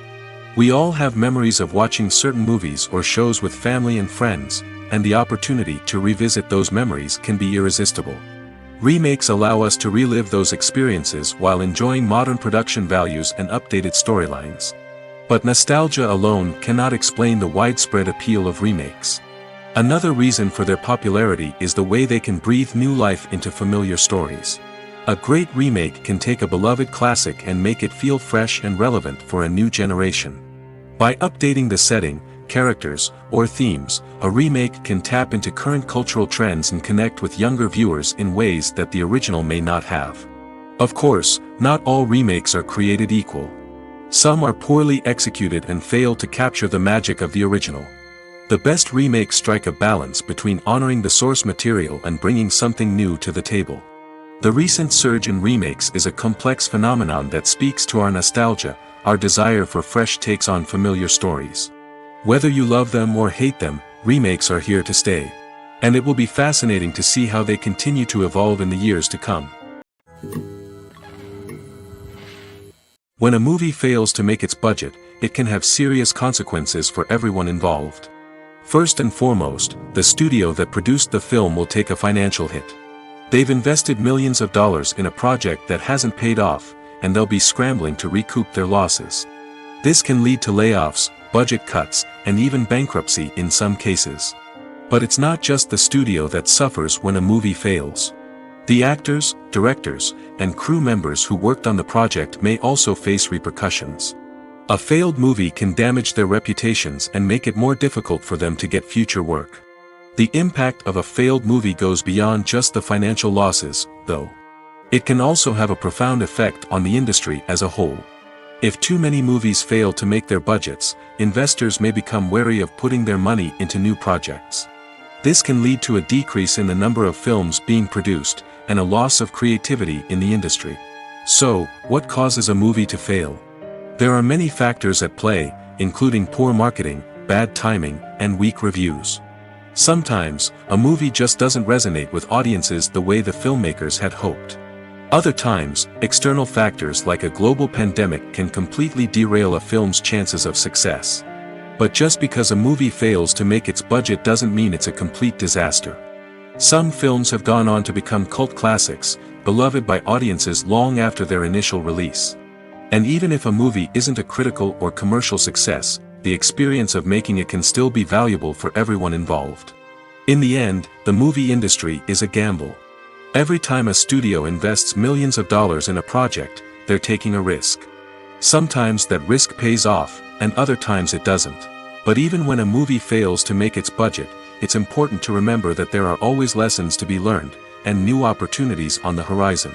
We all have memories of watching certain movies or shows with family and friends, and the opportunity to revisit those memories can be irresistible. Remakes allow us to relive those experiences while enjoying modern production values and updated storylines. But nostalgia alone cannot explain the widespread appeal of remakes. Another reason for their popularity is the way they can breathe new life into familiar stories. A great remake can take a beloved classic and make it feel fresh and relevant for a new generation. By updating the setting, characters, or themes, a remake can tap into current cultural trends and connect with younger viewers in ways that the original may not have. Of course, not all remakes are created equal. Some are poorly executed and fail to capture the magic of the original. The best remakes strike a balance between honoring the source material and bringing something new to the table. The recent surge in remakes is a complex phenomenon that speaks to our nostalgia, our desire for fresh takes on familiar stories. Whether you love them or hate them, remakes are here to stay. And it will be fascinating to see how they continue to evolve in the years to come. When a movie fails to make its budget, it can have serious consequences for everyone involved. First and foremost, the studio that produced the film will take a financial hit. They've invested millions of dollars in a project that hasn't paid off, and they'll be scrambling to recoup their losses. This can lead to layoffs, budget cuts, and even bankruptcy in some cases. But it's not just the studio that suffers when a movie fails. The actors, directors, and crew members who worked on the project may also face repercussions. A failed movie can damage their reputations and make it more difficult for them to get future work. The impact of a failed movie goes beyond just the financial losses, though. It can also have a profound effect on the industry as a whole. If too many movies fail to make their budgets, investors may become wary of putting their money into new projects. This can lead to a decrease in the number of films being produced, and a loss of creativity in the industry. So, what causes a movie to fail? There are many factors at play, including poor marketing, bad timing, and weak reviews. Sometimes, a movie just doesn't resonate with audiences the way the filmmakers had hoped. Other times, external factors like a global pandemic can completely derail a film's chances of success. But just because a movie fails to make its budget doesn't mean it's a complete disaster. Some films have gone on to become cult classics, beloved by audiences long after their initial release. And even if a movie isn't a critical or commercial success, the experience of making it can still be valuable for everyone involved. In the end, the movie industry is a gamble. Every time a studio invests millions of dollars in a project, they're taking a risk. Sometimes that risk pays off, and other times it doesn't. But even when a movie fails to make its budget, it's important to remember that there are always lessons to be learned, and new opportunities on the horizon.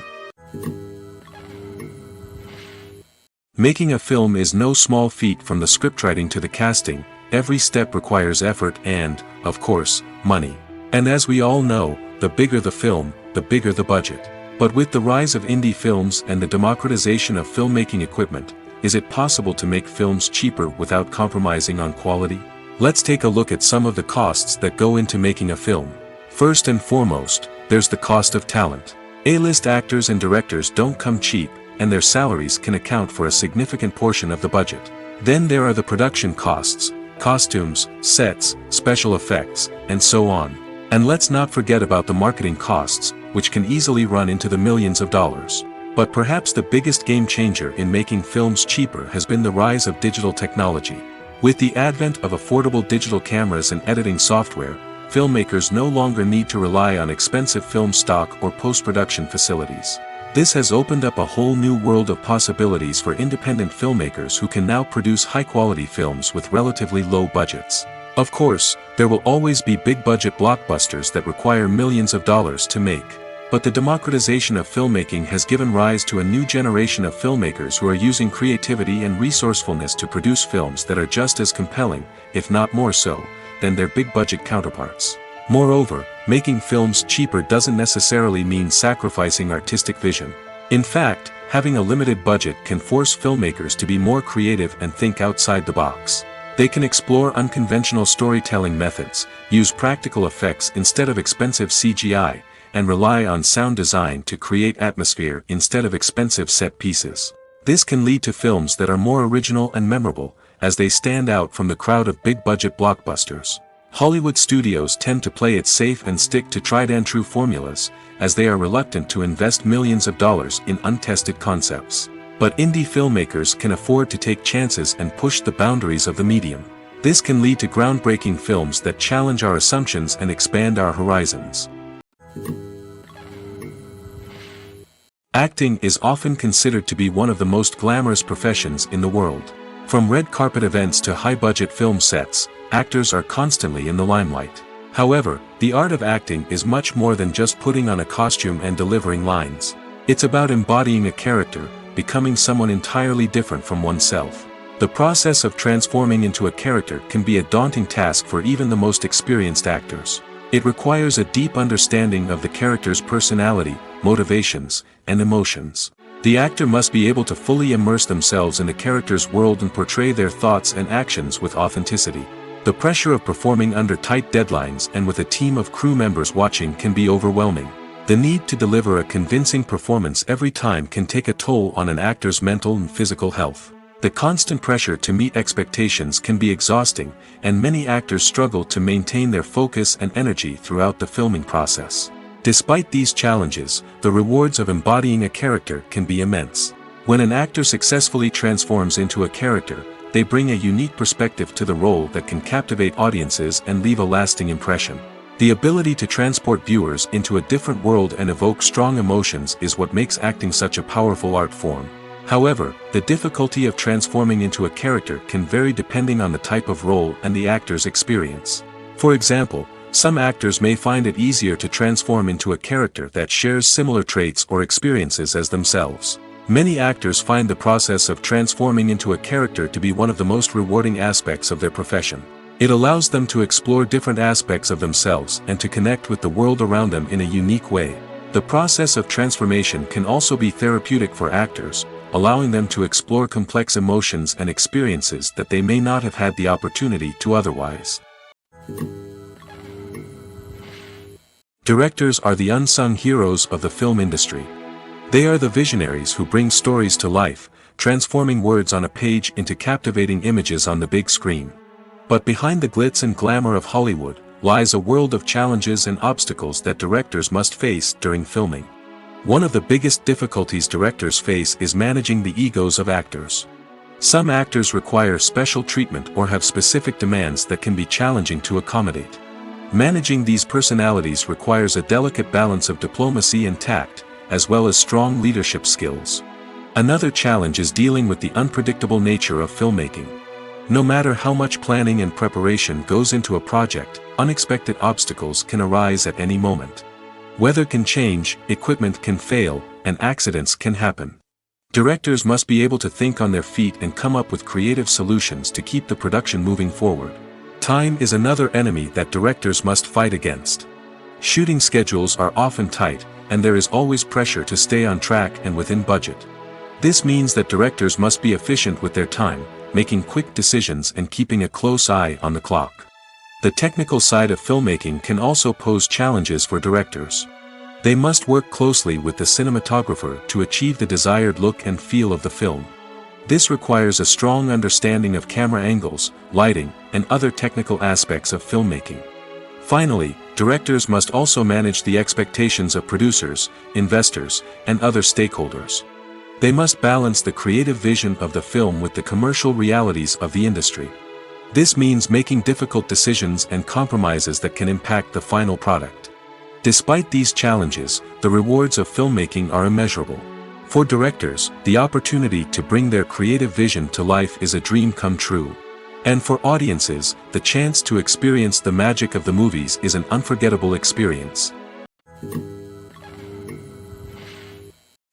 Making a film is no small feat. From the scriptwriting to the casting, every step requires effort and, of course, money. And as we all know, the bigger the film, the bigger the budget. But with the rise of indie films and the democratization of filmmaking equipment, is it possible to make films cheaper without compromising on quality? Let's take a look at some of the costs that go into making a film. First and foremost, there's the cost of talent. A-list actors and directors don't come cheap, and their salaries can account for a significant portion of the budget. Then there are the production costs, costumes, sets, special effects, and so on. And let's not forget about the marketing costs, which can easily run into the millions of dollars. But perhaps the biggest game changer in making films cheaper has been the rise of digital technology. With the advent of affordable digital cameras and editing software, filmmakers no longer need to rely on expensive film stock or post-production facilities. This has opened up a whole new world of possibilities for independent filmmakers who can now produce high-quality films with relatively low budgets. Of course, there will always be big-budget blockbusters that require millions of dollars to make. But the democratization of filmmaking has given rise to a new generation of filmmakers who are using creativity and resourcefulness to produce films that are just as compelling, if not more so, than their big-budget counterparts. Moreover, making films cheaper doesn't necessarily mean sacrificing artistic vision. In fact, having a limited budget can force filmmakers to be more creative and think outside the box. They can explore unconventional storytelling methods, use practical effects instead of expensive CGI, and rely on sound design to create atmosphere instead of expensive set pieces. This can lead to films that are more original and memorable, as they stand out from the crowd of big-budget blockbusters. Hollywood studios tend to play it safe and stick to tried-and-true formulas, as they are reluctant to invest millions of dollars in untested concepts. But indie filmmakers can afford to take chances and push the boundaries of the medium. This can lead to groundbreaking films that challenge our assumptions and expand our horizons. Acting is often considered to be one of the most glamorous professions in the world. From red carpet events to high-budget film sets, actors are constantly in the limelight. However, the art of acting is much more than just putting on a costume and delivering lines. It's about embodying a character, becoming someone entirely different from oneself. The process of transforming into a character can be a daunting task for even the most experienced actors. It requires a deep understanding of the character's personality, motivations, and emotions. The actor must be able to fully immerse themselves in the character's world and portray their thoughts and actions with authenticity. The pressure of performing under tight deadlines and with a team of crew members watching can be overwhelming. The need to deliver a convincing performance every time can take a toll on an actor's mental and physical health. The constant pressure to meet expectations can be exhausting, and many actors struggle to maintain their focus and energy throughout the filming process. Despite these challenges, the rewards of embodying a character can be immense. When an actor successfully transforms into a character, they bring a unique perspective to the role that can captivate audiences and leave a lasting impression. The ability to transport viewers into a different world and evoke strong emotions is what makes acting such a powerful art form. However, the difficulty of transforming into a character can vary depending on the type of role and the actor's experience. For example, some actors may find it easier to transform into a character that shares similar traits or experiences as themselves. Many actors find the process of transforming into a character to be one of the most rewarding aspects of their profession. It allows them to explore different aspects of themselves and to connect with the world around them in a unique way. The process of transformation can also be therapeutic for actors, allowing them to explore complex emotions and experiences that they may not have had the opportunity to otherwise. Directors are the unsung heroes of the film industry. They are the visionaries who bring stories to life, transforming words on a page into captivating images on the big screen. But behind the glitz and glamour of Hollywood, lies a world of challenges and obstacles that directors must face during filming. One of the biggest difficulties directors face is managing the egos of actors. Some actors require special treatment or have specific demands that can be challenging to accommodate. Managing these personalities requires a delicate balance of diplomacy and tact, as well as strong leadership skills. Another challenge is dealing with the unpredictable nature of filmmaking. No matter how much planning and preparation goes into a project, unexpected obstacles can arise at any moment. Weather can change, equipment can fail, and accidents can happen. Directors must be able to think on their feet and come up with creative solutions to keep the production moving forward. Time is another enemy that directors must fight against. Shooting schedules are often tight, and there is always pressure to stay on track and within budget. This means that directors must be efficient with their time, making quick decisions and keeping a close eye on the clock. The technical side of filmmaking can also pose challenges for directors. They must work closely with the cinematographer to achieve the desired look and feel of the film. This requires a strong understanding of camera angles, lighting, and other technical aspects of filmmaking. Finally, directors must also manage the expectations of producers, investors, and other stakeholders. They must balance the creative vision of the film with the commercial realities of the industry. This means making difficult decisions and compromises that can impact the final product. Despite these challenges, the rewards of filmmaking are immeasurable. For directors, the opportunity to bring their creative vision to life is a dream come true. And for audiences, the chance to experience the magic of the movies is an unforgettable experience.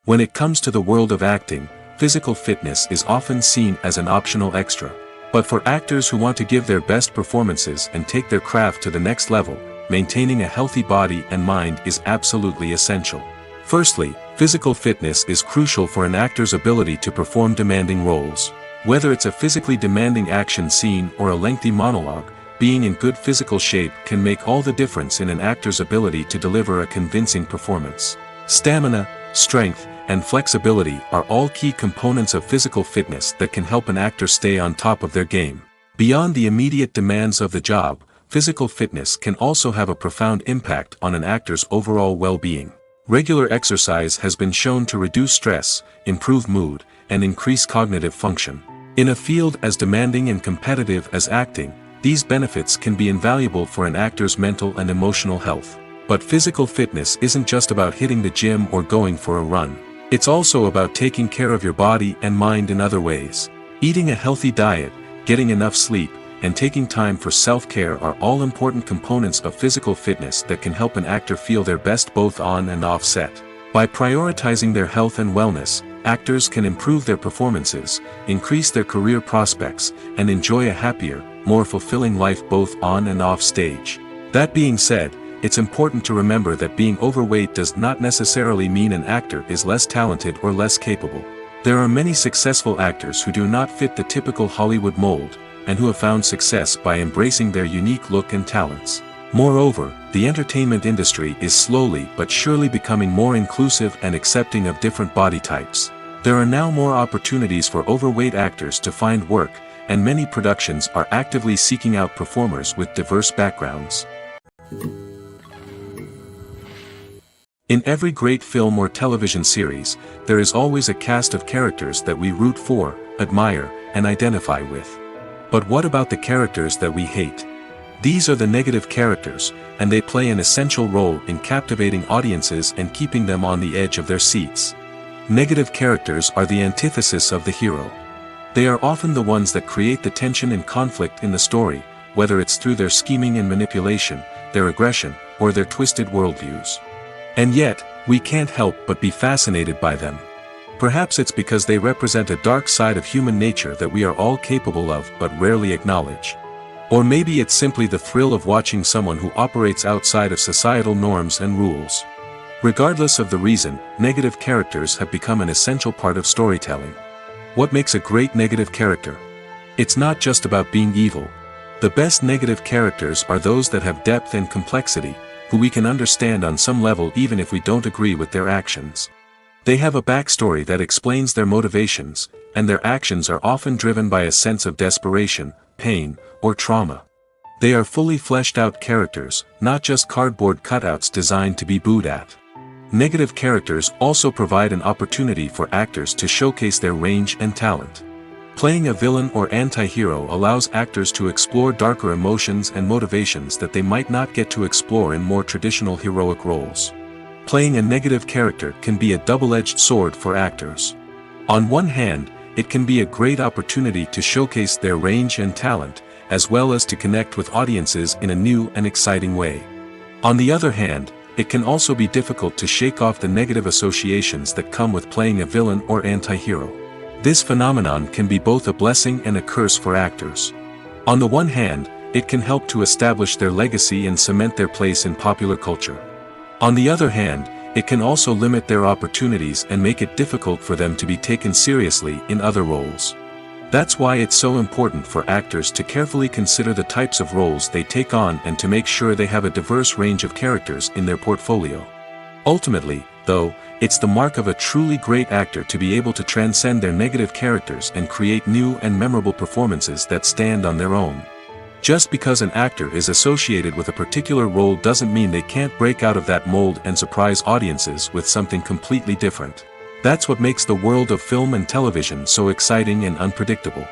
When it comes to the world of acting, physical fitness is often seen as an optional extra. But for actors who want to give their best performances and take their craft to the next level, maintaining a healthy body and mind is absolutely essential. Firstly, physical fitness is crucial for an actor's ability to perform demanding roles. Whether it's a physically demanding action scene or a lengthy monologue, being in good physical shape can make all the difference in an actor's ability to deliver a convincing performance. Stamina, strength, and flexibility are all key components of physical fitness that can help an actor stay on top of their game. Beyond the immediate demands of the job, physical fitness can also have a profound impact on an actor's overall well-being. Regular exercise has been shown to reduce stress, improve mood, and increase cognitive function. In a field as demanding and competitive as acting, these benefits can be invaluable for an actor's mental and emotional health. But physical fitness isn't just about hitting the gym or going for a run. It's also about taking care of your body and mind in other ways. Eating a healthy diet, getting enough sleep, and taking time for self-care are all important components of physical fitness that can help an actor feel their best both on and off set. By prioritizing their health and wellness, actors can improve their performances, increase their career prospects, and enjoy a happier, more fulfilling life both on and off stage. That being said, it's important to remember that being overweight does not necessarily mean an actor is less talented or less capable. There are many successful actors who do not fit the typical Hollywood mold, and who have found success by embracing their unique look and talents. Moreover, the entertainment industry is slowly but surely becoming more inclusive and accepting of different body types. There are now more opportunities for overweight actors to find work, and many productions are actively seeking out performers with diverse backgrounds. In every great film or television series, there is always a cast of characters that we root for, admire, and identify with. But what about the characters that we hate? These are the negative characters, and they play an essential role in captivating audiences and keeping them on the edge of their seats. Negative characters are the antithesis of the hero. They are often the ones that create the tension and conflict in the story, whether it's through their scheming and manipulation, their aggression, or their twisted worldviews. And yet, we can't help but be fascinated by them. Perhaps it's because they represent a dark side of human nature that we are all capable of but rarely acknowledge. Or maybe it's simply the thrill of watching someone who operates outside of societal norms and rules. Regardless of the reason, negative characters have become an essential part of storytelling. What makes a great negative character? It's not just about being evil. The best negative characters are those that have depth and complexity, who we can understand on some level even if we don't agree with their actions. They have a backstory that explains their motivations, and their actions are often driven by a sense of desperation, pain, or trauma. They are fully fleshed out characters, not just cardboard cutouts designed to be booed at. Negative characters also provide an opportunity for actors to showcase their range and talent. Playing a villain or anti-hero allows actors to explore darker emotions and motivations that they might not get to explore in more traditional heroic roles. Playing a negative character can be a double-edged sword for actors. On one hand, it can be a great opportunity to showcase their range and talent, as well as to connect with audiences in a new and exciting way. On the other hand, it can also be difficult to shake off the negative associations that come with playing a villain or anti-hero. This phenomenon can be both a blessing and a curse for actors. On the one hand, it can help to establish their legacy and cement their place in popular culture. On the other hand, it can also limit their opportunities and make it difficult for them to be taken seriously in other roles. That's why it's so important for actors to carefully consider the types of roles they take on and to make sure they have a diverse range of characters in their portfolio. Ultimately, though, it's the mark of a truly great actor to be able to transcend their negative characters and create new and memorable performances that stand on their own. Just because an actor is associated with a particular role doesn't mean they can't break out of that mold and surprise audiences with something completely different. That's what makes the world of film and television so exciting and unpredictable.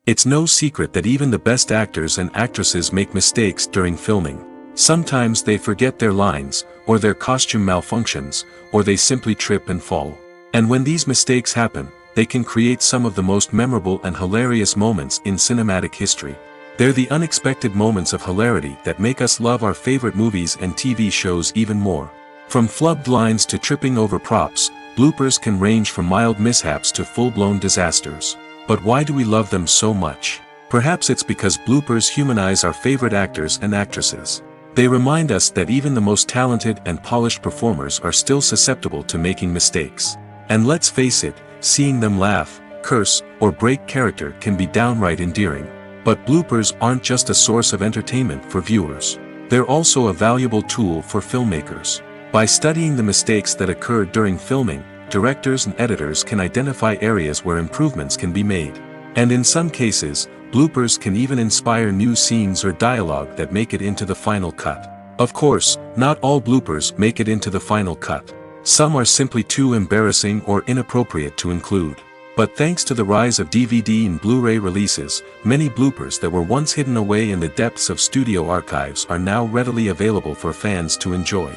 It's no secret that even the best actors and actresses make mistakes during filming. Sometimes they forget their lines, or their costume malfunctions, or they simply trip and fall. And when these mistakes happen, they can create some of the most memorable and hilarious moments in cinematic history. They're the unexpected moments of hilarity that make us love our favorite movies and TV shows even more. From flubbed lines to tripping over props, bloopers can range from mild mishaps to full-blown disasters. But why do we love them so much? Perhaps it's because bloopers humanize our favorite actors and actresses. They remind us that even the most talented and polished performers are still susceptible to making mistakes. And let's face it, seeing them laugh, curse, or break character can be downright endearing. But bloopers aren't just a source of entertainment for viewers. They're also a valuable tool for filmmakers. By studying the mistakes that occurred during filming, directors and editors can identify areas where improvements can be made. And in some cases, bloopers can even inspire new scenes or dialogue that make it into the final cut. Of course, not all bloopers make it into the final cut. Some are simply too embarrassing or inappropriate to include. But thanks to the rise of DVD and Blu-ray releases, many bloopers that were once hidden away in the depths of studio archives are now readily available for fans to enjoy.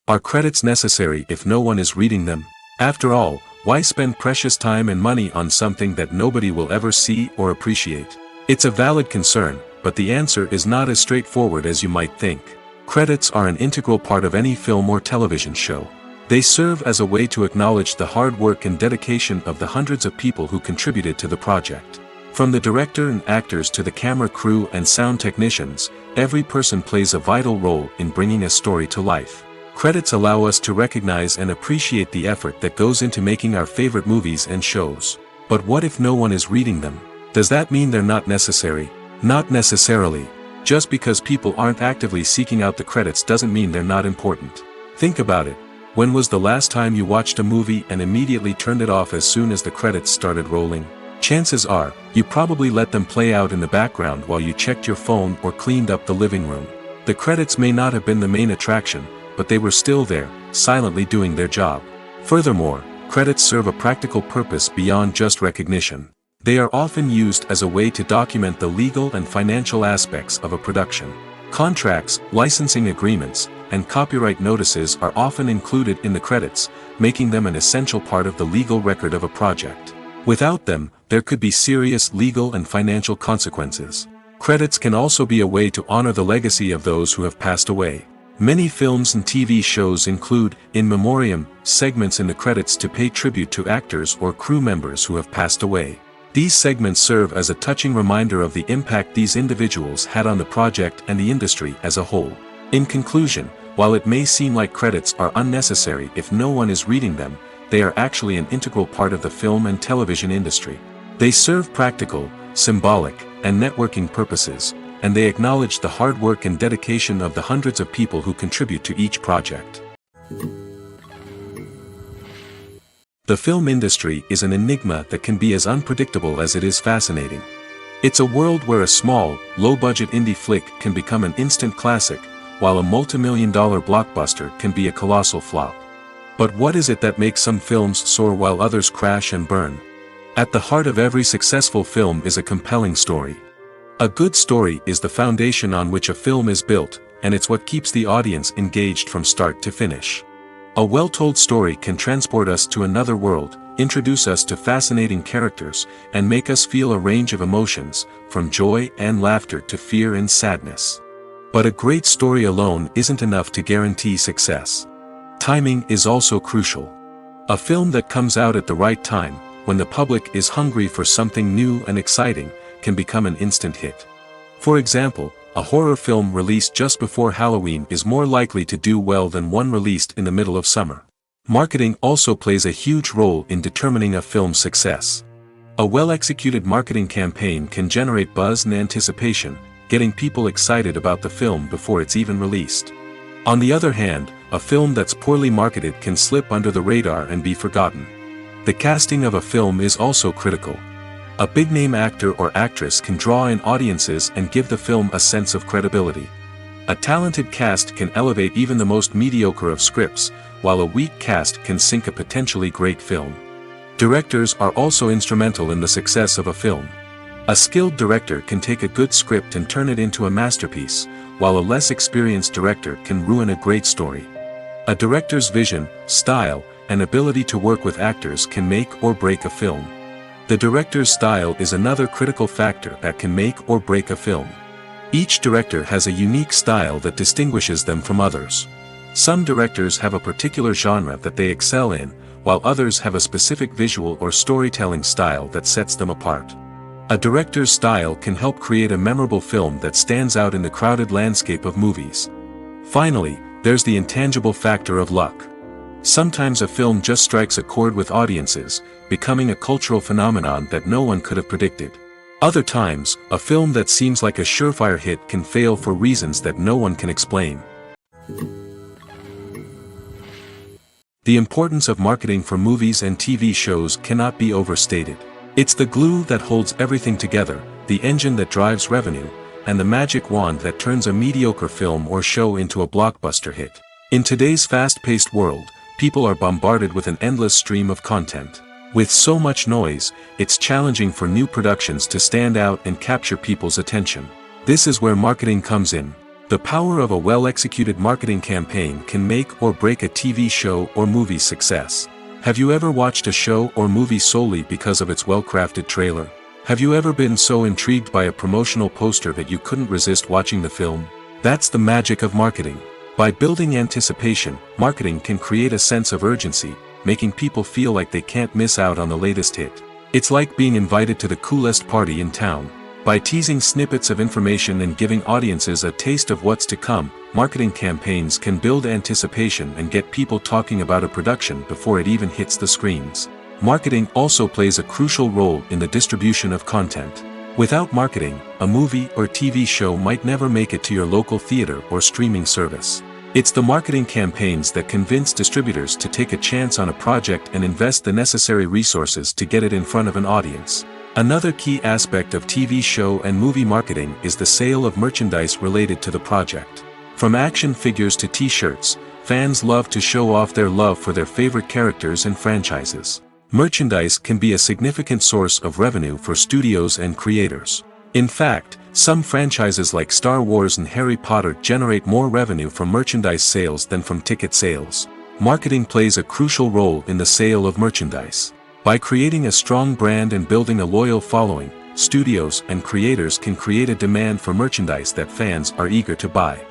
Are credits necessary if no one is reading them? After all, why spend precious time and money on something that nobody will ever see or appreciate? It's a valid concern, but the answer is not as straightforward as you might think. Credits are an integral part of any film or television show. They serve as a way to acknowledge the hard work and dedication of the hundreds of people who contributed to the project. From the director and actors to the camera crew and sound technicians, every person plays a vital role in bringing a story to life. Credits allow us to recognize and appreciate the effort that goes into making our favorite movies and shows. But what if no one is reading them? Does that mean they're not necessary? Not necessarily. Just because people aren't actively seeking out the credits doesn't mean they're not important. Think about it. When was the last time you watched a movie and immediately turned it off as soon as the credits started rolling? Chances are, you probably let them play out in the background while you checked your phone or cleaned up the living room. The credits may not have been the main attraction, but they were still there, silently doing their job. Furthermore, credits serve a practical purpose beyond just recognition. They are often used as a way to document the legal and financial aspects of a production. Contracts, licensing agreements, and copyright notices are often included in the credits, making them an essential part of the legal record of a project. Without them, there could be serious legal and financial consequences. Credits can also be a way to honor the legacy of those who have passed away. Many films and TV shows include, in memoriam, segments in the credits to pay tribute to actors or crew members who have passed away. These segments serve as a touching reminder of the impact these individuals had on the project and the industry as a whole. In conclusion, while it may seem like credits are unnecessary if no one is reading them, they are actually an integral part of the film and television industry. They serve practical, symbolic, and networking purposes, and they acknowledge the hard work and dedication of the hundreds of people who contribute to each project. The film industry is an enigma that can be as unpredictable as it is fascinating. It's a world where a small, low-budget indie flick can become an instant classic, while a multi-million-dollar blockbuster can be a colossal flop. But what is it that makes some films soar while others crash and burn? At the heart of every successful film is a compelling story. A good story is the foundation on which a film is built, and it's what keeps the audience engaged from start to finish. A well-told story can transport us to another world, introduce us to fascinating characters, and make us feel a range of emotions, from joy and laughter to fear and sadness. But a great story alone isn't enough to guarantee success. Timing is also crucial. A film that comes out at the right time, when the public is hungry for something new and exciting, can become an instant hit. For example, a horror film released just before Halloween is more likely to do well than one released in the middle of summer. Marketing also plays a huge role in determining a film's success. A well-executed marketing campaign can generate buzz and anticipation, getting people excited about the film before it's even released. On the other hand, a film that's poorly marketed can slip under the radar and be forgotten. The casting of a film is also critical. A big-name actor or actress can draw in audiences and give the film a sense of credibility. A talented cast can elevate even the most mediocre of scripts, while a weak cast can sink a potentially great film. Directors are also instrumental in the success of a film. A skilled director can take a good script and turn it into a masterpiece, while a less experienced director can ruin a great story. A director's vision, style, and ability to work with actors can make or break a film. The director's style is another critical factor that can make or break a film. Each director has a unique style that distinguishes them from others. Some directors have a particular genre that they excel in, while others have a specific visual or storytelling style that sets them apart. A director's style can help create a memorable film that stands out in the crowded landscape of movies. Finally, there's the intangible factor of luck. Sometimes a film just strikes a chord with audiences, becoming a cultural phenomenon that no one could have predicted. Other times, a film that seems like a surefire hit can fail for reasons that no one can explain. The importance of marketing for movies and TV shows cannot be overstated. It's the glue that holds everything together, the engine that drives revenue, and the magic wand that turns a mediocre film or show into a blockbuster hit. In today's fast-paced world, people are bombarded with an endless stream of content. With so much noise, it's challenging for new productions to stand out and capture people's attention. This is where marketing comes in. The power of a well-executed marketing campaign can make or break a TV show or movie's success. Have you ever watched a show or movie solely because of its well-crafted trailer? Have you ever been so intrigued by a promotional poster that you couldn't resist watching the film? That's the magic of marketing. By building anticipation, marketing can create a sense of urgency, making people feel like they can't miss out on the latest hit. It's like being invited to the coolest party in town. By teasing snippets of information and giving audiences a taste of what's to come, marketing campaigns can build anticipation and get people talking about a production before it even hits the screens. Marketing also plays a crucial role in the distribution of content. Without marketing, a movie or TV show might never make it to your local theater or streaming service. It's the marketing campaigns that convince distributors to take a chance on a project and invest the necessary resources to get it in front of an audience. Another key aspect of TV show and movie marketing is the sale of merchandise related to the project. From action figures to t-shirts, fans love to show off their love for their favorite characters and franchises. Merchandise can be a significant source of revenue for studios and creators. In fact, some franchises like Star Wars and Harry Potter generate more revenue from merchandise sales than from ticket sales. Marketing plays a crucial role in the sale of merchandise. By creating a strong brand and building a loyal following, studios and creators can create a demand for merchandise that fans are eager to buy.